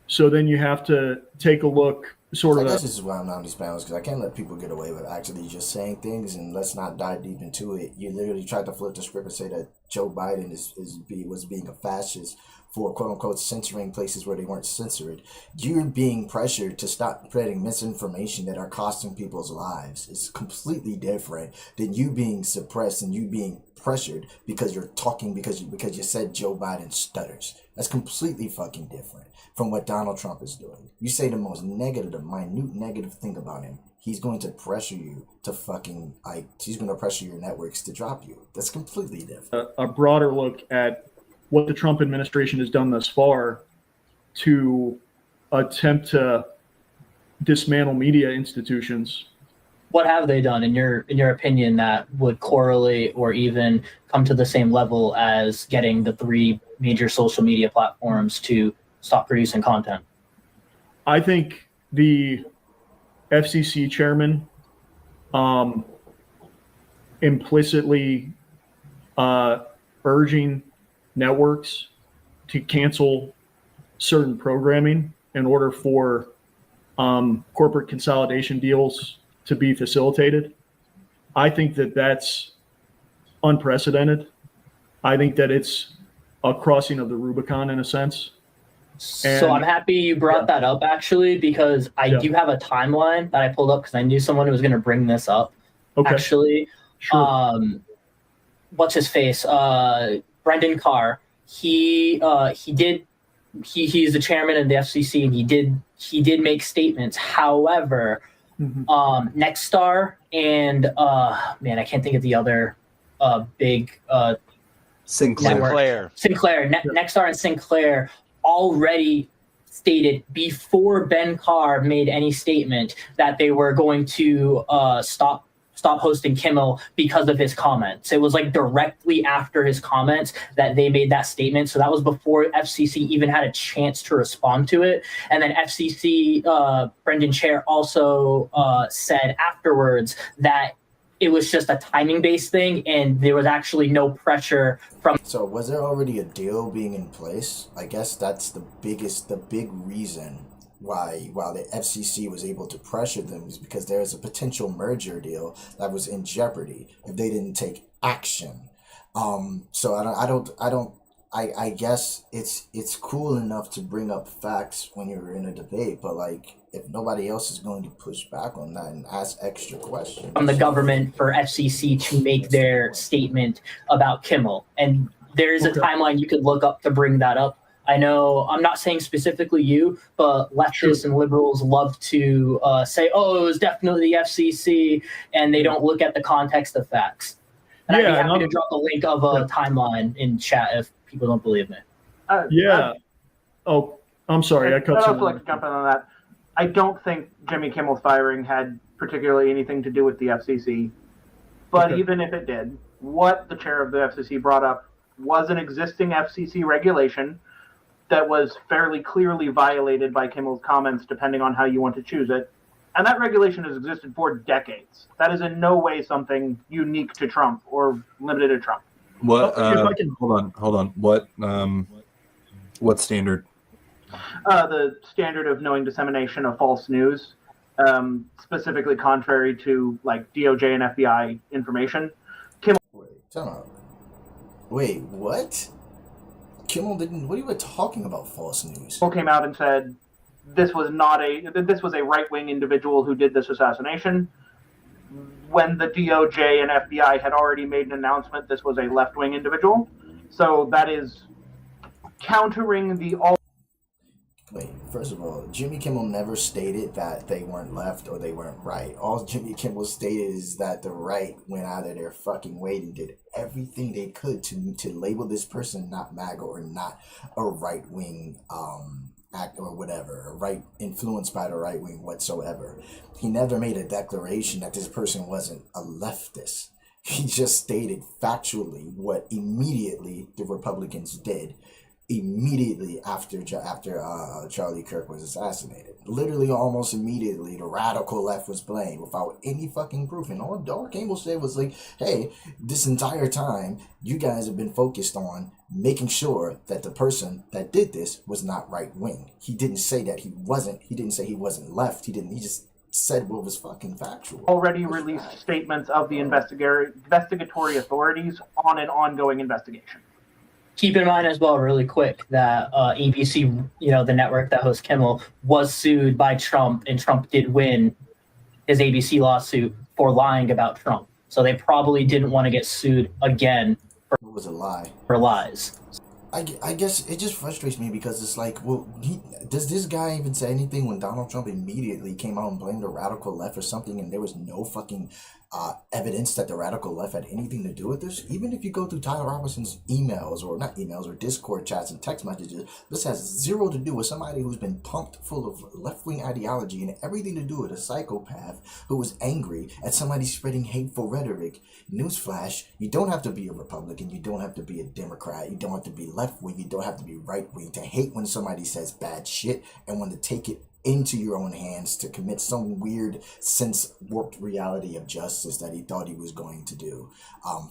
Speaker 3: So then you have to take a look sort of.
Speaker 9: I guess this is why I'm not on these panels, because I can't let people get away with actually just saying things, and let's not dive deep into it. You literally tried to flip the script and say that Joe Biden was being a fascist for quote unquote censoring places where they weren't censored. You're being pressured to stop spreading misinformation that are costing people's lives. It's completely different than you being suppressed and you being pressured because you're talking because you said Joe Biden stutters. That's completely fucking different from what Donald Trump is doing. You say the most negative, the minute negative thing about him, he's going to pressure you to fucking, he's going to pressure your networks to drop you. That's completely different.
Speaker 3: A broader look at what the Trump administration has done thus far to attempt to dismantle media institutions.
Speaker 1: What have they done, in your opinion, that would correlate or even come to the same level as getting the three major social media platforms to stop producing content?
Speaker 3: I think the FCC chairman implicitly urging networks to cancel certain programming in order for corporate consolidation deals to be facilitated. I think that that's unprecedented. I think that it's a crossing of the Rubicon in a sense.
Speaker 1: So I'm happy you brought that up, actually, because I do have a timeline that I pulled up because I knew someone was going to bring this up.
Speaker 3: Okay.
Speaker 1: Actually,
Speaker 3: Sure.
Speaker 1: What's his face? Brendan Carr. He's the chairman of the FCC, and he did make statements. However, Nexstar and I can't think of the other big
Speaker 2: Sinclair.
Speaker 1: Nexstar and Sinclair already stated before Ben Carr made any statement that they were going to stop hosting Kimmel because of his comments. It was like directly after his comments that they made that statement. So that was before FCC even had a chance to respond to it. And then FCC Brendan Chair also said afterwards that it was just a timing-based thing, and there was actually no pressure from.
Speaker 9: So was there already a deal being in place? I guess that's the big reason why the FCC was able to pressure them, is because there is a potential merger deal that was in jeopardy if they didn't take action. So I guess it's cool enough to bring up facts when you're in a debate, but like, if nobody else is going to push back on that and ask extra questions
Speaker 1: from the government for FCC to make their statement about Kimmel. And there is a timeline you could look up to bring that up. I know I'm not saying specifically you, but leftists and liberals love to say, oh, it was definitely the FCC, and they don't look at the context of facts. And I'd be happy to drop a link of a timeline in chat if people don't believe me.
Speaker 3: I'm sorry. I cut you.
Speaker 4: I'd also like to jump in on that. I don't think Jimmy Kimmel's firing had particularly anything to do with the FCC. But even if it did, what the chair of the FCC brought up was an existing FCC regulation that was fairly clearly violated by Kimmel's comments, depending on how you want to choose it. And that regulation has existed for decades. That is in no way something unique to Trump or limited to Trump.
Speaker 8: What? Hold on. What standard?
Speaker 4: The standard of knowing dissemination of false news, specifically contrary to like DOJ and FBI information.
Speaker 9: Wait, what? Kimmel didn't. What are you talking about? False news.
Speaker 4: People came out and said this was a right-wing individual who did this assassination. When the DOJ and FBI had already made an announcement, this was a left-wing individual. So that is countering the all.
Speaker 9: Wait, first of all, Jimmy Kimmel never stated that they weren't left or they weren't right. All Jimmy Kimmel stated is that the right went out of their fucking way and did everything they could to label this person not MAGA or not a right wing act or whatever, right influenced by the right wing whatsoever. He never made a declaration that this person wasn't a leftist. He just stated factually what immediately the Republicans did immediately after Charlie Kirk was assassinated. Literally almost immediately, the radical left was blamed without any fucking proof. And all Campbell said was like, hey, this entire time, you guys have been focused on making sure that the person that did this was not right-wing. He didn't say that he wasn't. He didn't say he wasn't left. He just said what was fucking factual.
Speaker 4: Already released statements of the investigatory authorities on an ongoing investigation.
Speaker 1: Keep in mind as well, really quick, that ABC, the network that hosts Kimmel, was sued by Trump, and Trump did win his ABC lawsuit for lying about Trump. So they probably didn't want to get sued again
Speaker 9: It was a lie.
Speaker 1: for lies.
Speaker 9: I guess it just frustrates me because it's like, well, does this guy even say anything when Donald Trump immediately came out and blamed the radical left for something and there was no fucking evidence that the radical left had anything to do with this? Even if you go through Tyler Robinson's emails, or not emails, or Discord chats and text messages, this has zero to do with somebody who's been pumped full of left-wing ideology and everything to do with a psychopath who was angry at somebody spreading hateful rhetoric. Newsflash, you don't have to be a Republican, you don't have to be a Democrat, you don't have to be left-wing, you don't have to be right-wing to hate when somebody says bad shit and want to take it into your own hands to commit some weird warped reality of justice that he thought he was going to do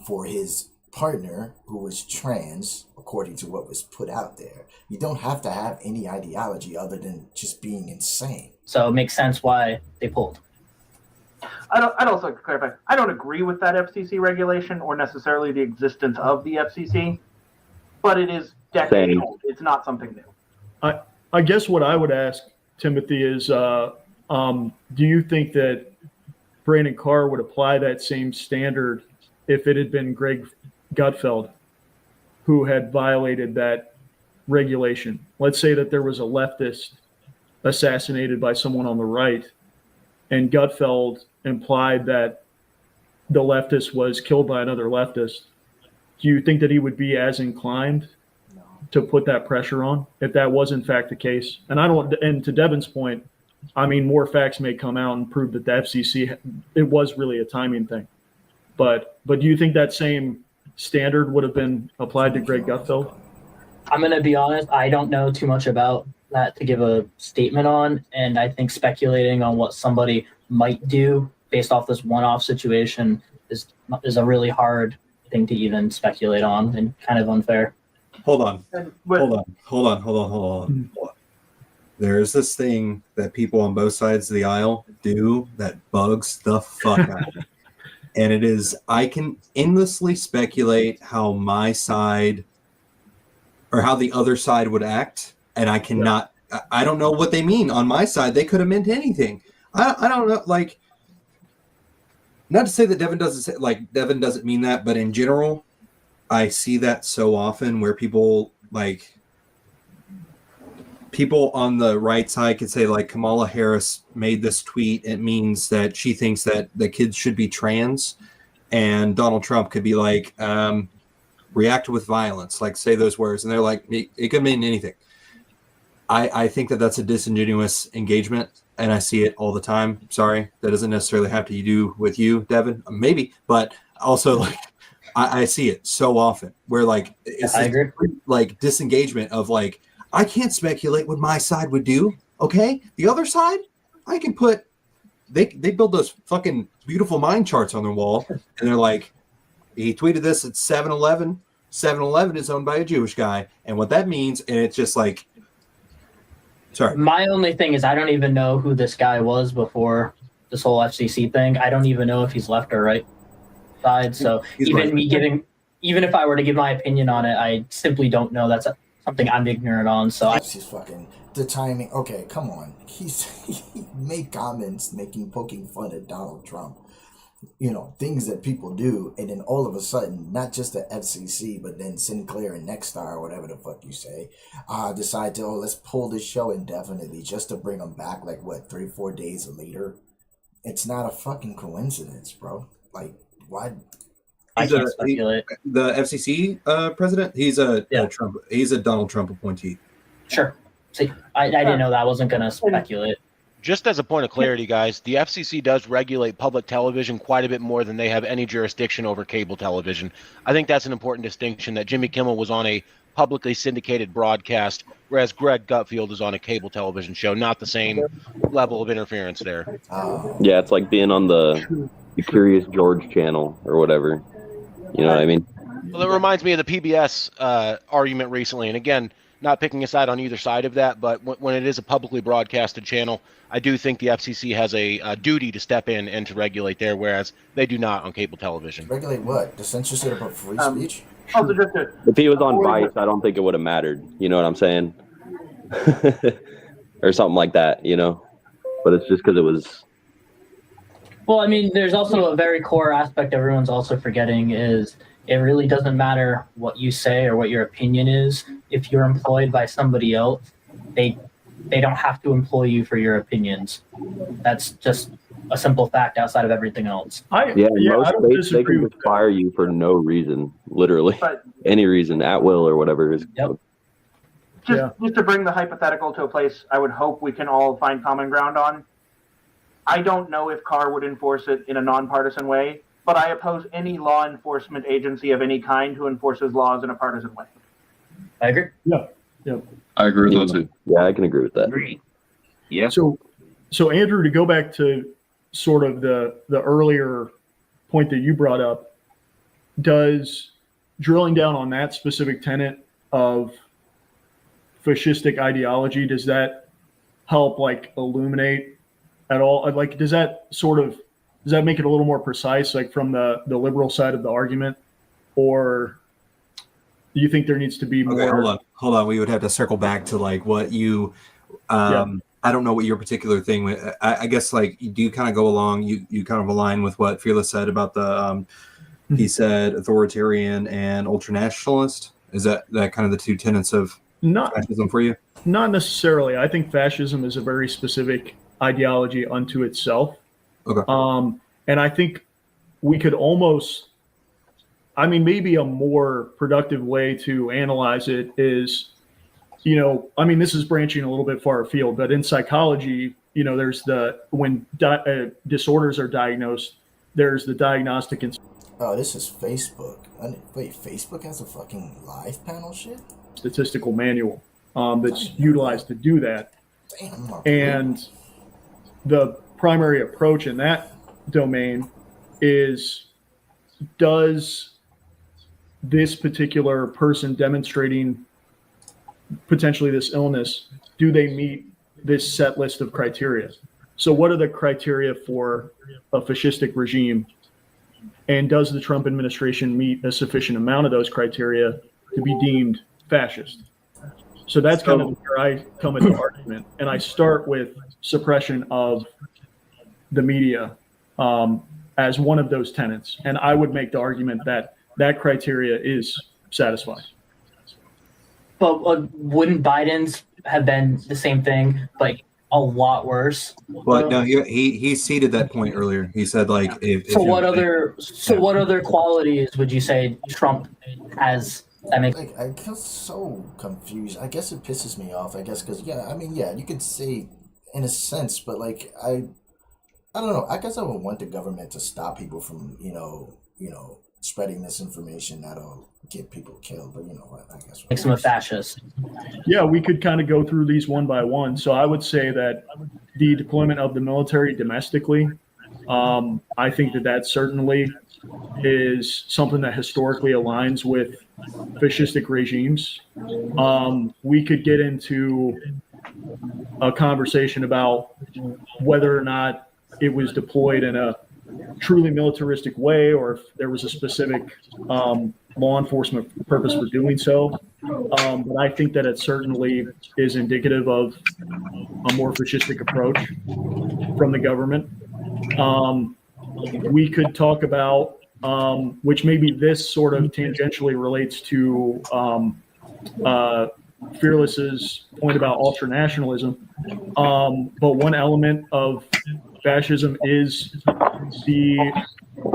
Speaker 9: for his partner who was trans, according to what was put out there. You don't have to have any ideology other than just being insane.
Speaker 1: So it makes sense why they pulled.
Speaker 4: I'd also like to clarify, I don't agree with that FCC regulation or necessarily the existence of the FCC, but it is decades old. It's not something new.
Speaker 3: I guess what I would ask Timothy is, do you think that Brandon Carr would apply that same standard if it had been Greg Gutfeld who had violated that regulation? Let's say that there was a leftist assassinated by someone on the right, and Gutfeld implied that the leftist was killed by another leftist. Do you think that he would be as inclined to put that pressure on if that was in fact the case? And to Devin's point, I mean, more facts may come out and prove that the FCC, it was really a timing thing. But do you think that same standard would have been applied to Greg Gutfeld?
Speaker 1: I'm going to be honest, I don't know too much about that to give a statement on, and I think speculating on what somebody might do based off this one-off situation is a really hard thing to even speculate on, and kind of unfair.
Speaker 8: Hold on. There is this thing that people on both sides of the aisle do that bugs the fuck out of me. And it is, I can endlessly speculate how my side or how the other side would act. And I cannot, I don't know what they mean. On my side, they could have meant anything. I don't know. Like, not to say that Devin doesn't mean that, but in general, I see that so often where people on the right side could say, like, Kamala Harris made this tweet. It means that she thinks that the kids should be trans. And Donald Trump could be like, react with violence, like say those words. And they're like, it could mean anything. I think that that's a disingenuous engagement. And I see it all the time. Sorry, that doesn't necessarily have to do with you, Devin. Maybe, but also like I see it so often where like it's like disengagement of like, I can't speculate what my side would do. Okay, the other side, I can put. They build those fucking beautiful mind charts on their wall, and they're like, he tweeted this at 7-Eleven. 7-Eleven is owned by a Jewish guy, and what that means, and it's just like. Sorry.
Speaker 1: My only thing is I don't even know who this guy was before this whole FCC thing. I don't even know if he's left or right side. So even if I were to give my opinion on it, I simply don't know. That's something I'm ignorant on. So
Speaker 9: He's fucking the timing. Okay, come on. He made comments poking fun at Donald Trump. You know, things that people do, and then all of a sudden, not just the FCC, but then Sinclair and Nexstar or whatever the fuck you say, decide to, let's pull this show indefinitely just to bring them back, like, what, 3-4 days later? It's not a fucking coincidence, bro. Like, why?
Speaker 1: I can't speculate.
Speaker 8: The FCC president, he's a Trump. He's a Donald Trump appointee.
Speaker 1: Sure. See, I didn't know that. I wasn't going to speculate.
Speaker 2: Just as a point of clarity, guys, the FCC does regulate public television quite a bit more than they have any jurisdiction over cable television. I think that's an important distinction, that Jimmy Kimmel was on a publicly syndicated broadcast, whereas Greg Gutfield is on a cable television show. Not the same level of interference there.
Speaker 6: Yeah, it's like being on the Curious George channel or whatever. You know what I mean?
Speaker 2: Well, it reminds me of the PBS argument recently. And again, not picking a side on either side of that, but when it is a publicly broadcasted channel, I do think the FCC has a duty to step in and to regulate there, whereas they do not on cable television.
Speaker 9: Regulate what? The censorship of free speech?
Speaker 4: Also, just to,
Speaker 6: If he was on Vice, I don't think it would have mattered. You know what I'm saying? Or something like that, you know? But it's just because it was...
Speaker 1: Well, I mean, there's also a very core aspect everyone's also forgetting is it really doesn't matter what you say or what your opinion is. If you're employed by somebody else, they don't have to employ you for your opinions. That's just a simple fact outside of everything else.
Speaker 6: Most
Speaker 3: I don't
Speaker 6: states, they
Speaker 3: disagree
Speaker 6: can
Speaker 3: with
Speaker 6: just fire you for no reason, literally.
Speaker 4: but
Speaker 6: Any reason, at will or whatever. Is
Speaker 1: Yep.
Speaker 4: just to bring the hypothetical to a place I would hope we can all find common ground on. I don't know if Carr would enforce it in a nonpartisan way, but I oppose any law enforcement agency of any kind who enforces laws in a partisan way.
Speaker 1: I agree.
Speaker 7: I agree with that too.
Speaker 6: Yeah, I can agree with that.
Speaker 5: Agree. Yeah.
Speaker 3: So Andrew, to go back to sort of the earlier point that you brought up, does drilling down on that specific tenet of fascistic ideology, does that help like illuminate at all? Like, does that make it a little more precise, like from the liberal side of the argument, or do you think there needs to be more?
Speaker 8: Okay, hold on. We would have to circle back to like what you. I don't know what your particular thing. I guess like, do you kind of go along? You kind of align with what Fearless said about the. He said authoritarian and ultranationalist. Is that kind of the two tenets of fascism for you?
Speaker 3: Not necessarily. I think fascism is a very specific ideology unto itself.
Speaker 8: Okay.
Speaker 3: And I think we could almost, I mean, maybe a more productive way to analyze it is, you know, I mean, this is branching a little bit far afield, but in psychology, you know, there's when disorders are diagnosed, there's the diagnostic and
Speaker 9: Oh, this is Facebook. Wait, Facebook has a fucking live panel shit?
Speaker 3: statistical manual that's utilized to do that.
Speaker 9: Damn.
Speaker 3: And the primary approach in that domain is, does this particular person demonstrating potentially this illness, do they meet this set list of criteria? So what are the criteria for a fascistic regime? And does the Trump administration meet a sufficient amount of those criteria to be deemed fascist? So that's kind of where I come at the argument. And I start with suppression of the media as one of those tenets. And I would make the argument that that criteria is satisfied.
Speaker 1: But wouldn't Biden's have been the same thing, but a lot worse?
Speaker 8: But no, he ceded that point earlier. He said like,
Speaker 1: what other qualities would you say Trump has? That makes
Speaker 9: Like, I get so confused. I guess it pisses me off. I guess because you could say in a sense, but like I don't know. I guess I would want the government to stop people from spreading misinformation that'll get people killed. But you know what? I guess
Speaker 1: makes him a fascist.
Speaker 3: Yeah, we could kind of go through these one by one. So I would say that the deployment of the military domestically, I think that certainly is something that historically aligns with fascistic regimes. We could get into a conversation about whether or not it was deployed in a truly militaristic way, or if there was a specific law enforcement purpose for doing so. But I think that it certainly is indicative of a more fascistic approach from the government. We could talk about, which maybe this sort of tangentially relates to Fearless's point about ultranationalism. But one element of fascism is the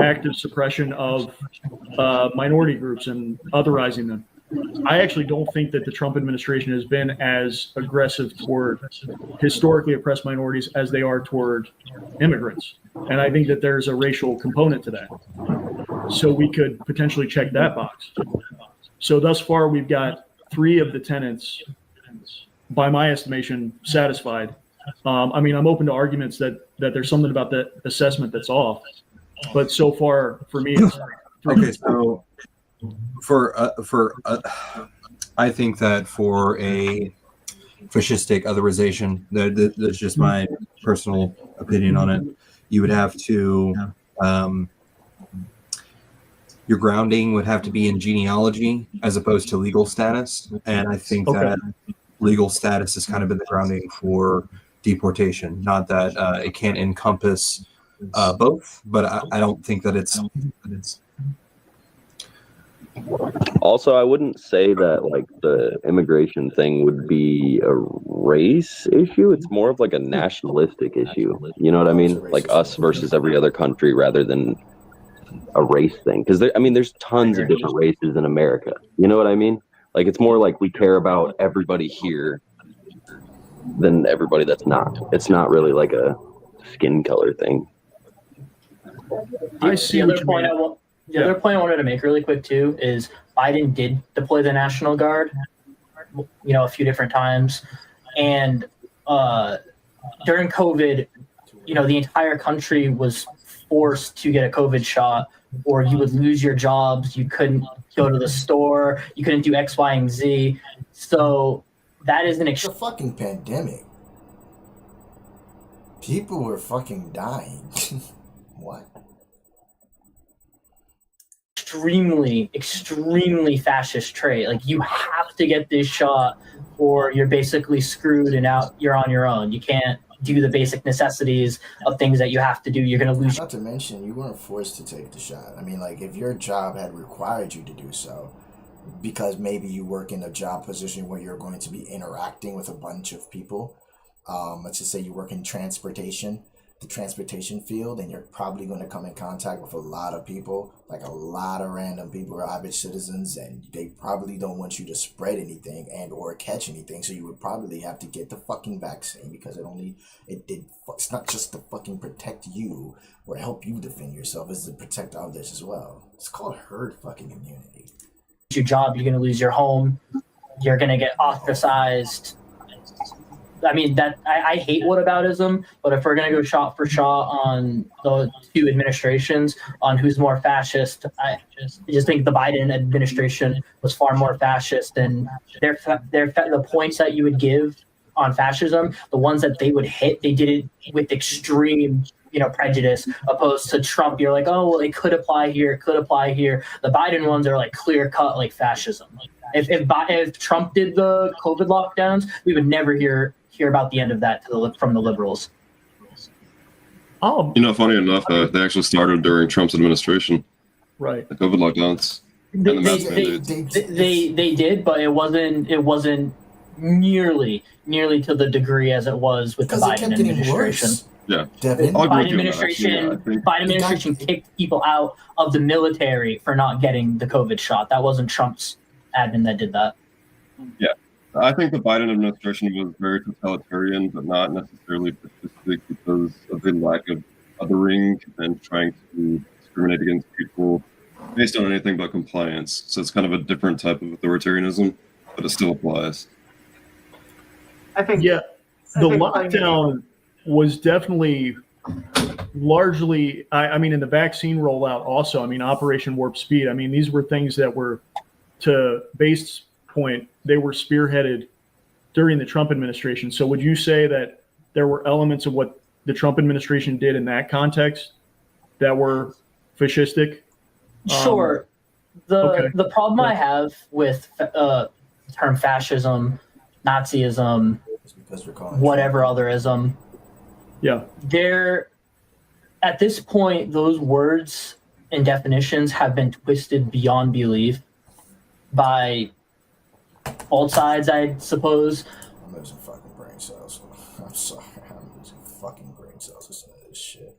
Speaker 3: active suppression of minority groups and otherizing them. I actually don't think that the Trump administration has been as aggressive toward historically oppressed minorities as they are toward immigrants. And I think that there's a racial component to that. So we could potentially check that box. So thus far, we've got 3 of the tenets, by my estimation, satisfied. I mean, I'm open to arguments that there's something about that assessment that's off. But so far, for me, it's 3.
Speaker 8: Okay, so I think that for a fascistic otherization, that's just my personal opinion on it. You would have to, your grounding would have to be in genealogy as opposed to legal status. And I think that legal status has kind of been the grounding for deportation. Not that it can't encompass both, but I don't think that it's.
Speaker 6: Also, I wouldn't say that like the immigration thing would be a race issue. It's more of like a nationalistic issue. You know what I mean? Like us versus every other country rather than a race thing. Because there's tons of different races in America. You know what I mean? Like it's more like we care about everybody here than everybody that's not. It's not really like a skin color thing.
Speaker 3: I see
Speaker 1: The
Speaker 3: what
Speaker 1: other
Speaker 3: you
Speaker 1: point
Speaker 3: mean.
Speaker 1: The other point I wanted to make really quick too is Biden did deploy the National Guard, a few different times, and during COVID, the entire country was forced to get a COVID shot, or you would lose your jobs. You couldn't go to the store. You couldn't do X, Y, and Z. So that is
Speaker 9: It's a fucking pandemic. People were fucking dying. What?
Speaker 1: extremely fascist trait. Like you have to get this shot or you're basically screwed and you're on your own. You can't do the basic necessities of things that you have to do. You're going to lose.
Speaker 9: Not to mention, you weren't forced to take the shot. I mean, like, if your job had required you to do so, because maybe you work in a job position where you're going to be interacting with a bunch of people, let's just say you work in the transportation field, and you're probably going to come in contact with a lot of people, like a lot of random people who are average citizens, and they probably don't want you to spread anything and or catch anything, so you would probably have to get the fucking vaccine, because it's not just to fucking protect you or help you defend yourself, it's to protect others as well. It's called herd fucking immunity.
Speaker 1: Your job, you're going to lose your home, you're going to get ostracized. I mean, that I hate whataboutism, but if we're going to go shot for shot on the 2 administrations on who's more fascist, I just think the Biden administration was far more fascist, and the points that you would give on fascism, the ones that they would hit, they did it with extreme prejudice, opposed to Trump. You're like, oh, well, it could apply here, it could apply here. The Biden ones are like clear cut, like fascism. If Trump did the COVID lockdowns, we would never hear about the end of that from the liberals.
Speaker 7: Funny enough, they actually started during Trump's administration.
Speaker 3: Right.
Speaker 7: The COVID lockdowns and the mask mandates.
Speaker 1: They did, but it wasn't nearly to the degree as it was with the Biden administration.
Speaker 7: Yeah.
Speaker 9: Devin,
Speaker 1: Biden administration kicked people out of the military for not getting the COVID shot. That wasn't Trump's admin that did that.
Speaker 7: Yeah. I think the Biden administration was very totalitarian, but not necessarily fascistic because of the lack of othering and trying to discriminate against people based on anything but compliance. So it's kind of a different type of authoritarianism, but it still applies.
Speaker 4: I think.
Speaker 3: Yeah, the lockdown was definitely largely, I mean, in the vaccine rollout also, I mean, Operation Warp Speed, I mean, these were things that were, to Base's point, they were spearheaded during the Trump administration. So would you say that there were elements of what the Trump administration did in that context that were fascistic?
Speaker 1: Sure.
Speaker 3: okay.
Speaker 1: The problem I have with the term fascism, Nazism,
Speaker 9: It's because we're calling
Speaker 1: whatever otherism,
Speaker 3: Yeah.
Speaker 1: they're at this point, those words and definitions have been twisted beyond belief by all sides, I suppose.
Speaker 9: I'm losing fucking brain cells. I'm sorry. I'm losing fucking brain cells listening to this shit.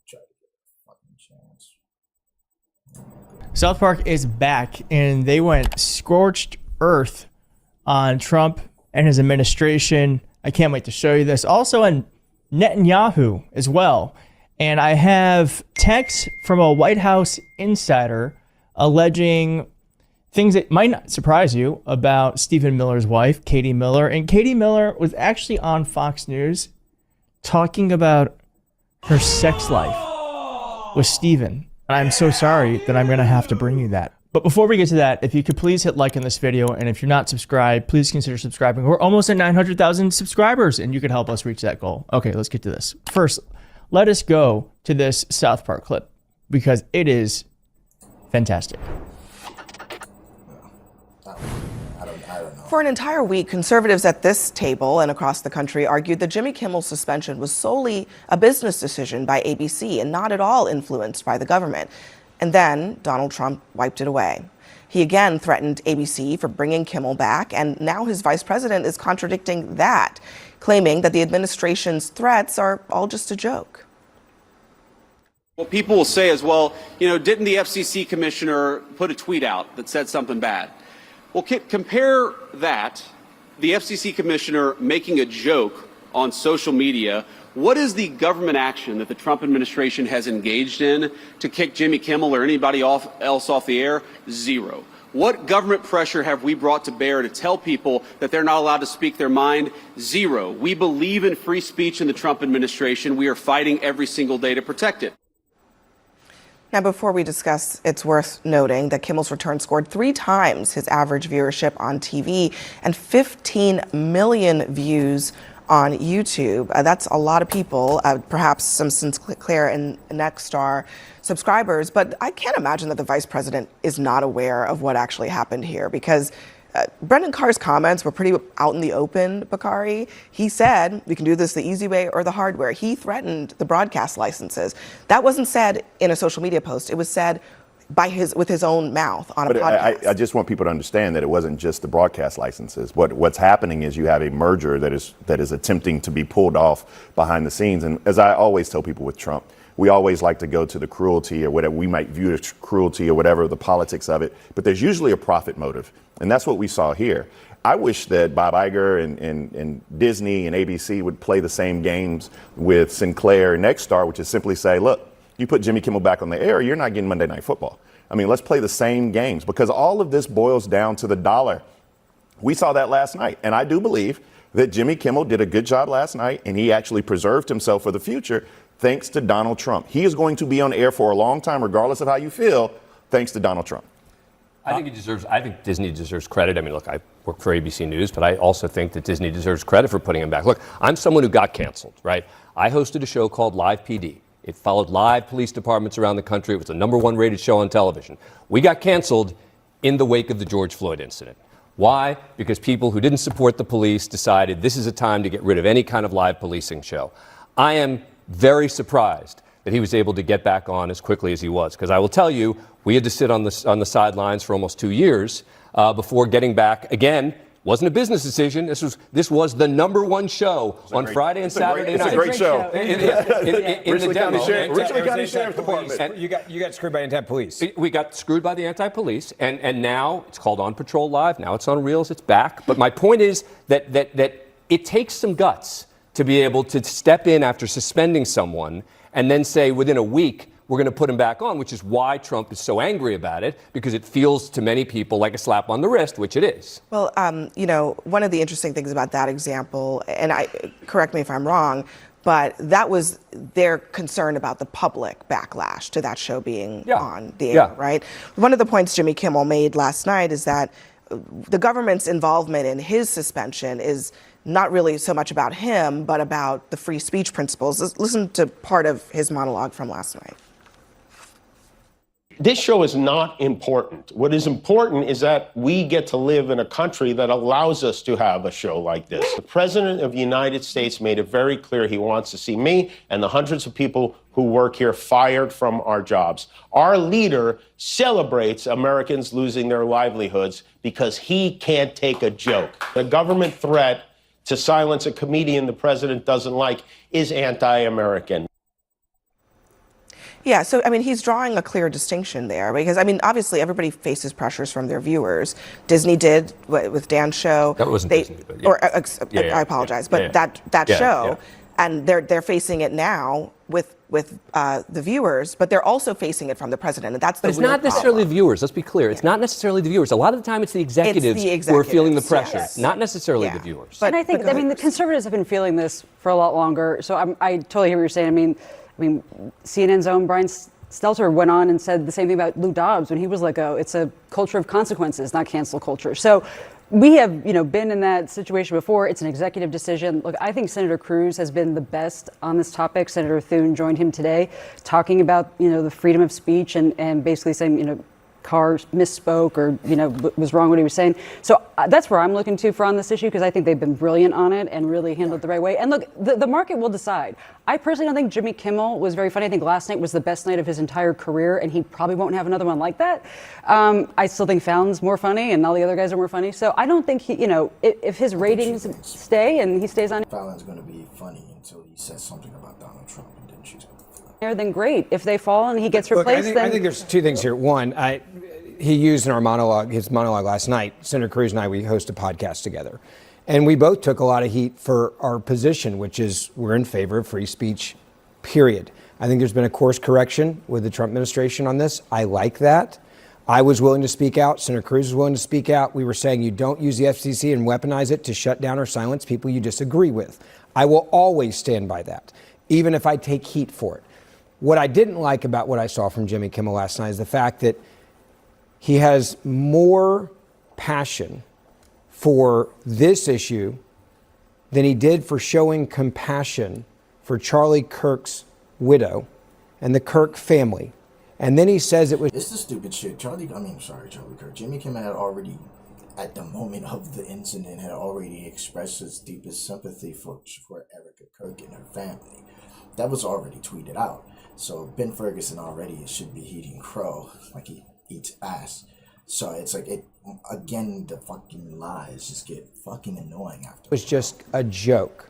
Speaker 9: Try to get a fucking chance.
Speaker 10: South Park is back, and they went scorched earth on Trump and his administration. I can't wait to show you this. Also on Netanyahu as well. And I have text from a White House insider alleging things that might not surprise you about Stephen Miller's wife, Katie Miller. And Katie Miller was actually on Fox News talking about her sex life with Stephen. And I'm so sorry that I'm going to have to bring you that. But before we get to that, if you could please hit like on this video, and if you're not subscribed, please consider subscribing. We're almost at 900,000 subscribers, and you could help us reach that goal. Okay, let's get to this. First, let us go to this South Park clip, because it is fantastic.
Speaker 9: I don't know.
Speaker 11: For an entire week, conservatives at this table and across the country argued that Jimmy Kimmel's suspension was solely a business decision by ABC and not at all influenced by the government. And then Donald Trump wiped it away. He again threatened ABC for bringing Kimmel back, and now his vice president is contradicting that, claiming that the administration's threats are all just a joke.
Speaker 12: What people will say is, well, you know, didn't the FCC commissioner put a tweet out that said something bad? Well, compare that, the FCC commissioner making a joke on social media. What is the government action that the Trump administration has engaged in to kick Jimmy Kimmel or anybody else off the air? Zero. What government pressure have we brought to bear to tell people that they're not allowed to speak their mind? Zero. We believe in free speech in the Trump administration. We are fighting every single day to protect it.
Speaker 11: Now, before we discuss, it's worth noting that Kimmel's return scored 3 times his average viewership on TV and 15 million views on YouTube. That's a lot of people, perhaps some Sinclair and Nexstar subscribers, but I can't imagine that the vice president is not aware of what actually happened here, because Brendan Carr's comments were pretty out in the open, Bakari. He said, we can do this the easy way or the hard way. He threatened the broadcast licenses. That wasn't said in a social media post. It was said with his own mouth on a podcast.
Speaker 13: I just want people to understand that it wasn't just the broadcast licenses. What's happening is you have a merger that is attempting to be pulled off behind the scenes. And as I always tell people with Trump, we always like to go to the cruelty or whatever we might view as cruelty or whatever, the politics of it. But there's usually a profit motive. And that's what we saw here. I wish that Bob Iger and Disney and ABC would play the same games with Sinclair and Nexstar, which is simply say, look, you put Jimmy Kimmel back on the air, you're not getting Monday Night Football. I mean, let's play the same games, because all of this boils down to the dollar. We saw that last night. And I do believe that Jimmy Kimmel did a good job last night, and he actually preserved himself for the future thanks to Donald Trump. He is going to be on air for a long time, regardless of how you feel, thanks to Donald Trump.
Speaker 14: I think Disney deserves credit. I mean, look, I work for ABC News, but I also think that Disney deserves credit for putting him back. Look, I'm someone who got canceled, right? I hosted a show called Live PD. It followed live police departments around the country. It was the #1 rated show on television. We got canceled in the wake of the George Floyd incident. Why? Because people who didn't support the police decided this is a time to get rid of any kind of live policing show. I am very surprised that he was able to get back on as quickly as he was, because I will tell you, we had to sit on the sidelines for almost 2 years before getting back again. Wasn't a business decision. This was the #1 show on Friday and Saturday night.
Speaker 13: It's a great show.
Speaker 14: In the demo.
Speaker 13: Richland County Sheriff's Department.
Speaker 15: And you got screwed by anti-police.
Speaker 14: We got screwed by the anti-police, and now it's called On Patrol Live. Now it's on Reels. It's back. But my point is that it takes some guts to be able to step in after suspending someone and then say within a week, we're going to put him back on, which is why Trump is so angry about it, because it feels to many people like a slap on the wrist, which it is.
Speaker 11: Well, you know, one of the interesting things about that example, and correct me if I'm wrong, but that was their concern about the public backlash to that show being on the air, right? One of the points Jimmy Kimmel made last night is that the government's involvement in his suspension is not really so much about him, but about the free speech principles. Listen to part of his monologue from last night.
Speaker 16: This show is not important. What is important is that we get to live in a country that allows us to have a show like this. The President of the United States made it very clear he wants to see me and the hundreds of people who work here fired from our jobs. Our leader celebrates Americans losing their livelihoods because he can't take a joke. The government threat to silence a comedian the president doesn't like is anti-American.
Speaker 11: Yeah, so I mean, he's drawing a clear distinction there because I mean, obviously, everybody faces pressures from their viewers. Disney did with Dan's show.
Speaker 14: That wasn't Disney, but yeah.
Speaker 11: Or I apologize, but that show, and they're facing it now with the viewers, but they're also facing it from the president, and that's the.
Speaker 14: But it's not necessarily the viewers. Let's be clear. It's not necessarily the viewers. A lot of the time, it's the executives who are feeling the pressure, not necessarily the viewers.
Speaker 17: And I think, I mean, the conservatives have been feeling this for a lot longer. So I totally hear what you're saying. I mean, CNN's own Brian Stelter went on and said the same thing about Lou Dobbs when he was let go. It's a culture of consequences, not cancel culture. So we have, been in that situation before. It's an executive decision. Look, I think Senator Cruz has been the best on this topic. Senator Thune joined him today talking about, the freedom of speech and basically saying, Carr misspoke or, was wrong what he was saying. So that's where I'm looking to for on this issue because I think they've been brilliant on it and really handled it the right way. And look, the market will decide. I personally don't think Jimmy Kimmel was very funny. I think last night was the best night of his entire career and he probably won't have another one like that. I still think Fallon's more funny and all the other guys are more funny. So I don't think he, if his ratings stay and he stays on.
Speaker 9: Fallon's going to be funny until he says something about Donald Trump and then she's going to.
Speaker 17: Then great. If they fall and he gets replaced,
Speaker 15: I think there's two things here. One, he used in his monologue last night, Senator Cruz and I, we host a podcast together. And we both took a lot of heat for our position, which is we're in favor of free speech, period. I think there's been a course correction with the Trump administration on this. I like that. I was willing to speak out. Senator Cruz was willing to speak out. We were saying you don't use the FCC and weaponize it to shut down or silence people you disagree with. I will always stand by that, even if I take heat for it. What I didn't like about what I saw from Jimmy Kimmel last night is the fact that he has more passion for this issue than he did for showing compassion for Charlie Kirk's widow and the Kirk family. And then he says it was...
Speaker 9: It's the stupid shit. Charlie Kirk. Jimmy Kimmel had already, at the moment of the incident, had already expressed his deepest sympathy for Erica Kirk and her family. That was already tweeted out. So Ben Ferguson already should be eating crow like he eats ass. So it's like again, the fucking lies just get fucking annoying after.
Speaker 15: It was just a joke.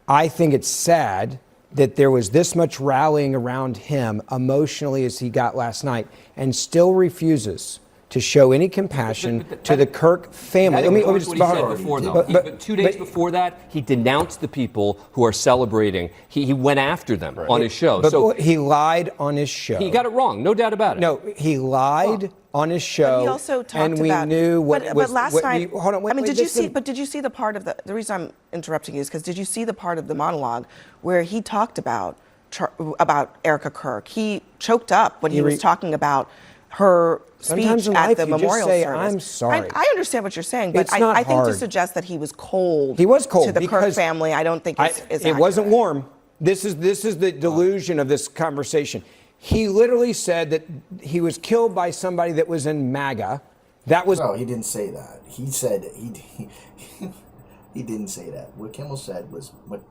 Speaker 15: I think it's sad that there was this much rallying around him emotionally as he got last night and still refuses to show any compassion to the Kirk family.
Speaker 14: Let me just what he said before, though. But 2 days before that, he denounced the people who are celebrating. He went after them on his show.
Speaker 15: But so he lied on his show.
Speaker 14: He got it wrong, no doubt about it.
Speaker 15: No, he lied on his show.
Speaker 11: But he also talked
Speaker 15: and we
Speaker 11: about,
Speaker 15: knew what
Speaker 11: but
Speaker 15: was.
Speaker 11: last night,
Speaker 15: hold on, wait,
Speaker 11: I mean,
Speaker 15: wait,
Speaker 11: did you see? But did you see the part of the reason I'm interrupting you is because did you see the part of the monologue where he talked about Erica Kirk? He choked up when he was talking about her speech at the memorial service.
Speaker 15: I'm sorry.
Speaker 11: I understand what you're saying, but I think to suggest that he was cold.
Speaker 15: He was cold
Speaker 11: to the Kirk family. I don't think is
Speaker 15: it
Speaker 11: accurate.
Speaker 15: wasn't warm. This is the delusion of this conversation. He literally said that he was killed by somebody that was in MAGA. That was
Speaker 9: no. He didn't say that. He said he didn't say that. What Kimmel said was what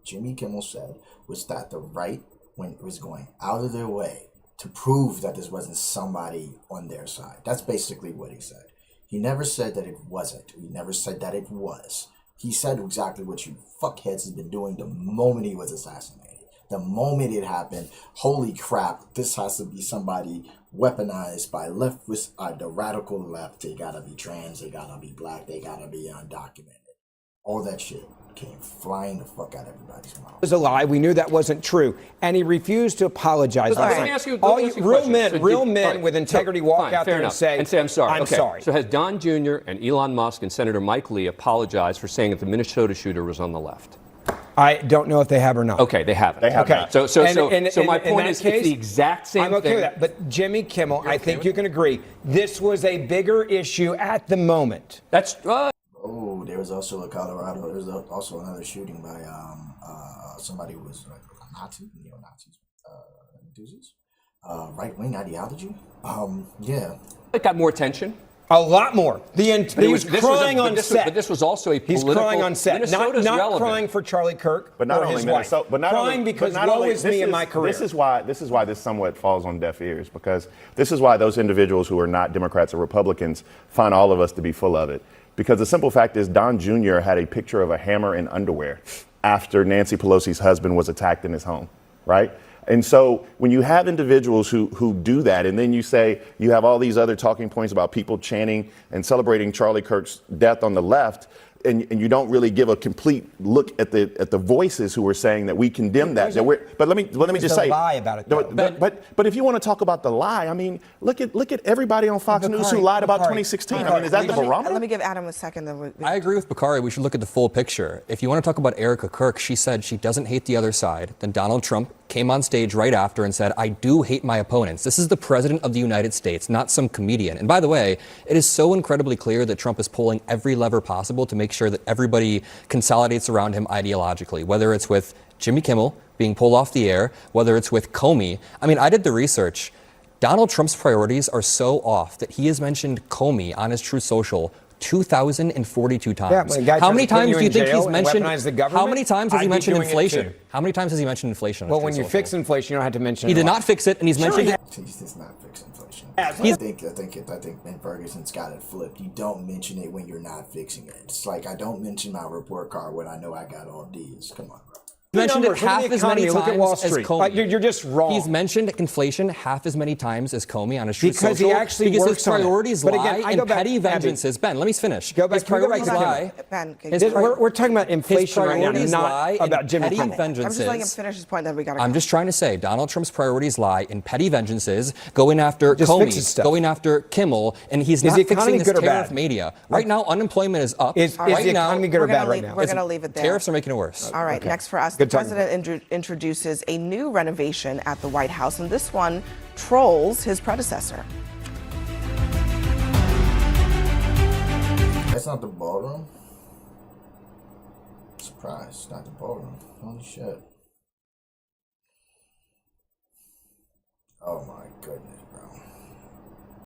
Speaker 9: Jimmy Kimmel said was that the right was going out of their way to prove that this wasn't somebody on their side. That's basically what he said. He never said that it wasn't. He never said that it was. He said exactly what you fuckheads has been doing the moment he was assassinated. The moment it happened, holy crap, this has to be somebody weaponized by the radical left. They gotta be trans, they gotta be black, they gotta be undocumented. All that shit came flying the fuck out of everybody's mouth.
Speaker 15: It was a lie. We knew that wasn't true. And he refused to apologize.
Speaker 14: Let me ask you
Speaker 15: real men with integrity walk out there and say,
Speaker 14: I'm sorry.
Speaker 15: I'm sorry.
Speaker 14: So has Don Jr. and Elon Musk and Senator Mike Lee apologized for saying that the Minnesota shooter was on the left?
Speaker 15: I don't know if they have or not.
Speaker 14: Okay, they haven't.
Speaker 13: They have
Speaker 15: Okay.
Speaker 13: not.
Speaker 14: So
Speaker 15: And
Speaker 14: my
Speaker 15: in
Speaker 14: point
Speaker 15: that
Speaker 14: is,
Speaker 15: case,
Speaker 14: it's the exact same
Speaker 15: I'm okay
Speaker 14: thing.
Speaker 15: with that. But Jimmy Kimmel, I think
Speaker 14: with
Speaker 15: you can agree, this was a bigger issue at the moment.
Speaker 14: That's
Speaker 9: Oh, there was also a Colorado. There was also another shooting by somebody who was like a Nazi, neo-Nazis, enthusiasts, right-wing ideology. Yeah.
Speaker 14: It got more attention.
Speaker 15: A lot more. He was
Speaker 14: this
Speaker 15: crying
Speaker 14: was
Speaker 15: on
Speaker 14: but
Speaker 15: set.
Speaker 14: this was also a
Speaker 15: He's
Speaker 14: political.
Speaker 15: crying on set,
Speaker 14: Minnesota's
Speaker 15: not
Speaker 14: relevant.
Speaker 15: crying for Charlie Kirk
Speaker 13: But not
Speaker 15: or
Speaker 13: only
Speaker 15: his wife.
Speaker 13: Minnesota, but not
Speaker 15: crying
Speaker 13: only,
Speaker 15: because
Speaker 13: but not
Speaker 15: woe
Speaker 13: only,
Speaker 15: is me in my career.
Speaker 13: This is why this somewhat falls on deaf ears, because this is why those individuals who are not Democrats or Republicans find all of us to be full of it. Because the simple fact is, Don Jr. had a picture of a hammer in underwear after Nancy Pelosi's husband was attacked in his home, right? And so when you have individuals who do that, and then you say you have all these other talking points about people chanting and celebrating Charlie Kirk's death on the left, and you don't really give a complete look at the voices who are saying that we condemn that. But let me just say,
Speaker 15: lie about it, though.
Speaker 13: but if you want to talk about the lie, I mean, look at everybody on Fox News who lied about 2016. I mean, is that the barometer?
Speaker 11: Let me give Adam a second.
Speaker 18: I agree with Bakari. We should look at the full picture. If you want to talk about Erica Kirk, she said she doesn't hate the other side. Then Donald Trump came on stage right after and said, I do hate my opponents. This is the president of the United States, not some comedian. And by the way, it is so incredibly clear that Trump is pulling every lever possible to make sure that everybody consolidates around him ideologically, whether it's with Jimmy Kimmel being pulled off the air, whether it's with Comey. I mean, I did the research. Donald Trump's priorities are so off that he has mentioned Comey on his Truth Social 2,042 times.
Speaker 15: Yeah, when a guy
Speaker 18: how
Speaker 15: tries
Speaker 18: many
Speaker 15: to put
Speaker 18: times
Speaker 15: you
Speaker 18: do you
Speaker 15: in
Speaker 18: think
Speaker 15: jail
Speaker 18: he's
Speaker 15: and
Speaker 18: mentioned?
Speaker 15: weaponize the government,
Speaker 18: How many times has he
Speaker 15: I'd be
Speaker 18: mentioned
Speaker 15: doing it
Speaker 18: inflation?
Speaker 15: too.
Speaker 18: How many times has he mentioned inflation? on
Speaker 15: Well,
Speaker 18: his
Speaker 15: when
Speaker 18: Truth
Speaker 15: you
Speaker 18: Social?
Speaker 15: fix inflation, you don't have to mention
Speaker 18: He
Speaker 15: it
Speaker 18: did
Speaker 15: a lot.
Speaker 18: not fix it, and he's mentioned it.
Speaker 9: He does not fix inflation.
Speaker 15: Yeah,
Speaker 9: I think Ben Ferguson's got it flipped. You don't mention it when you're not fixing it. It's like I don't mention my report card when I know I got all D's. Come on, bro.
Speaker 18: He's mentioned it
Speaker 15: Numbers, look at
Speaker 18: half
Speaker 15: the
Speaker 18: as many
Speaker 15: economy, look at
Speaker 18: times
Speaker 15: Wall
Speaker 18: as
Speaker 15: Street.
Speaker 18: Comey.
Speaker 15: You're just wrong.
Speaker 18: He's mentioned inflation half as many times as Comey on his Truth
Speaker 15: Because
Speaker 18: Social.
Speaker 15: he actually
Speaker 18: because
Speaker 15: works
Speaker 18: his
Speaker 15: on it.
Speaker 18: priorities
Speaker 15: But
Speaker 18: lie
Speaker 15: again, I
Speaker 18: in
Speaker 15: go back-
Speaker 18: petty
Speaker 15: Abby,
Speaker 18: vengeances. Ben, let me finish.
Speaker 15: Go back-
Speaker 18: His
Speaker 15: can we go back
Speaker 18: priorities
Speaker 15: to
Speaker 18: lie.
Speaker 11: Ben,
Speaker 15: We're talking about inflation right now,
Speaker 18: priorities
Speaker 15: not
Speaker 18: lie in
Speaker 15: about Jimmy
Speaker 18: petty
Speaker 15: Kimmel.
Speaker 11: I'm just letting him
Speaker 18: vengeances.
Speaker 11: finish his point. Then we got to.
Speaker 18: I'm just trying to say Donald Trump's priorities lie in petty vengeances, going after
Speaker 15: Just fixes
Speaker 18: Comey,
Speaker 15: stuff.
Speaker 18: going after Kimmel, and he's
Speaker 15: Is
Speaker 18: not
Speaker 15: the
Speaker 18: fixing
Speaker 15: economy
Speaker 18: this
Speaker 15: good or
Speaker 18: tariff
Speaker 15: bad?
Speaker 18: mania. Right now, unemployment is up.
Speaker 15: Is
Speaker 18: right
Speaker 15: the
Speaker 18: now,
Speaker 15: economy good or
Speaker 11: We're gonna
Speaker 15: bad right
Speaker 11: leave-
Speaker 15: now?
Speaker 11: we're gonna leave it there.
Speaker 18: Tariffs are making it worse.
Speaker 11: All right,
Speaker 15: Okay.
Speaker 11: next for us,
Speaker 15: Good
Speaker 11: the
Speaker 15: talking.
Speaker 11: president introduces a new renovation at the White House, and this one trolls his predecessor.
Speaker 9: That's not the ballroom. Surprise, not the ballroom. Holy shit. Oh my goodness.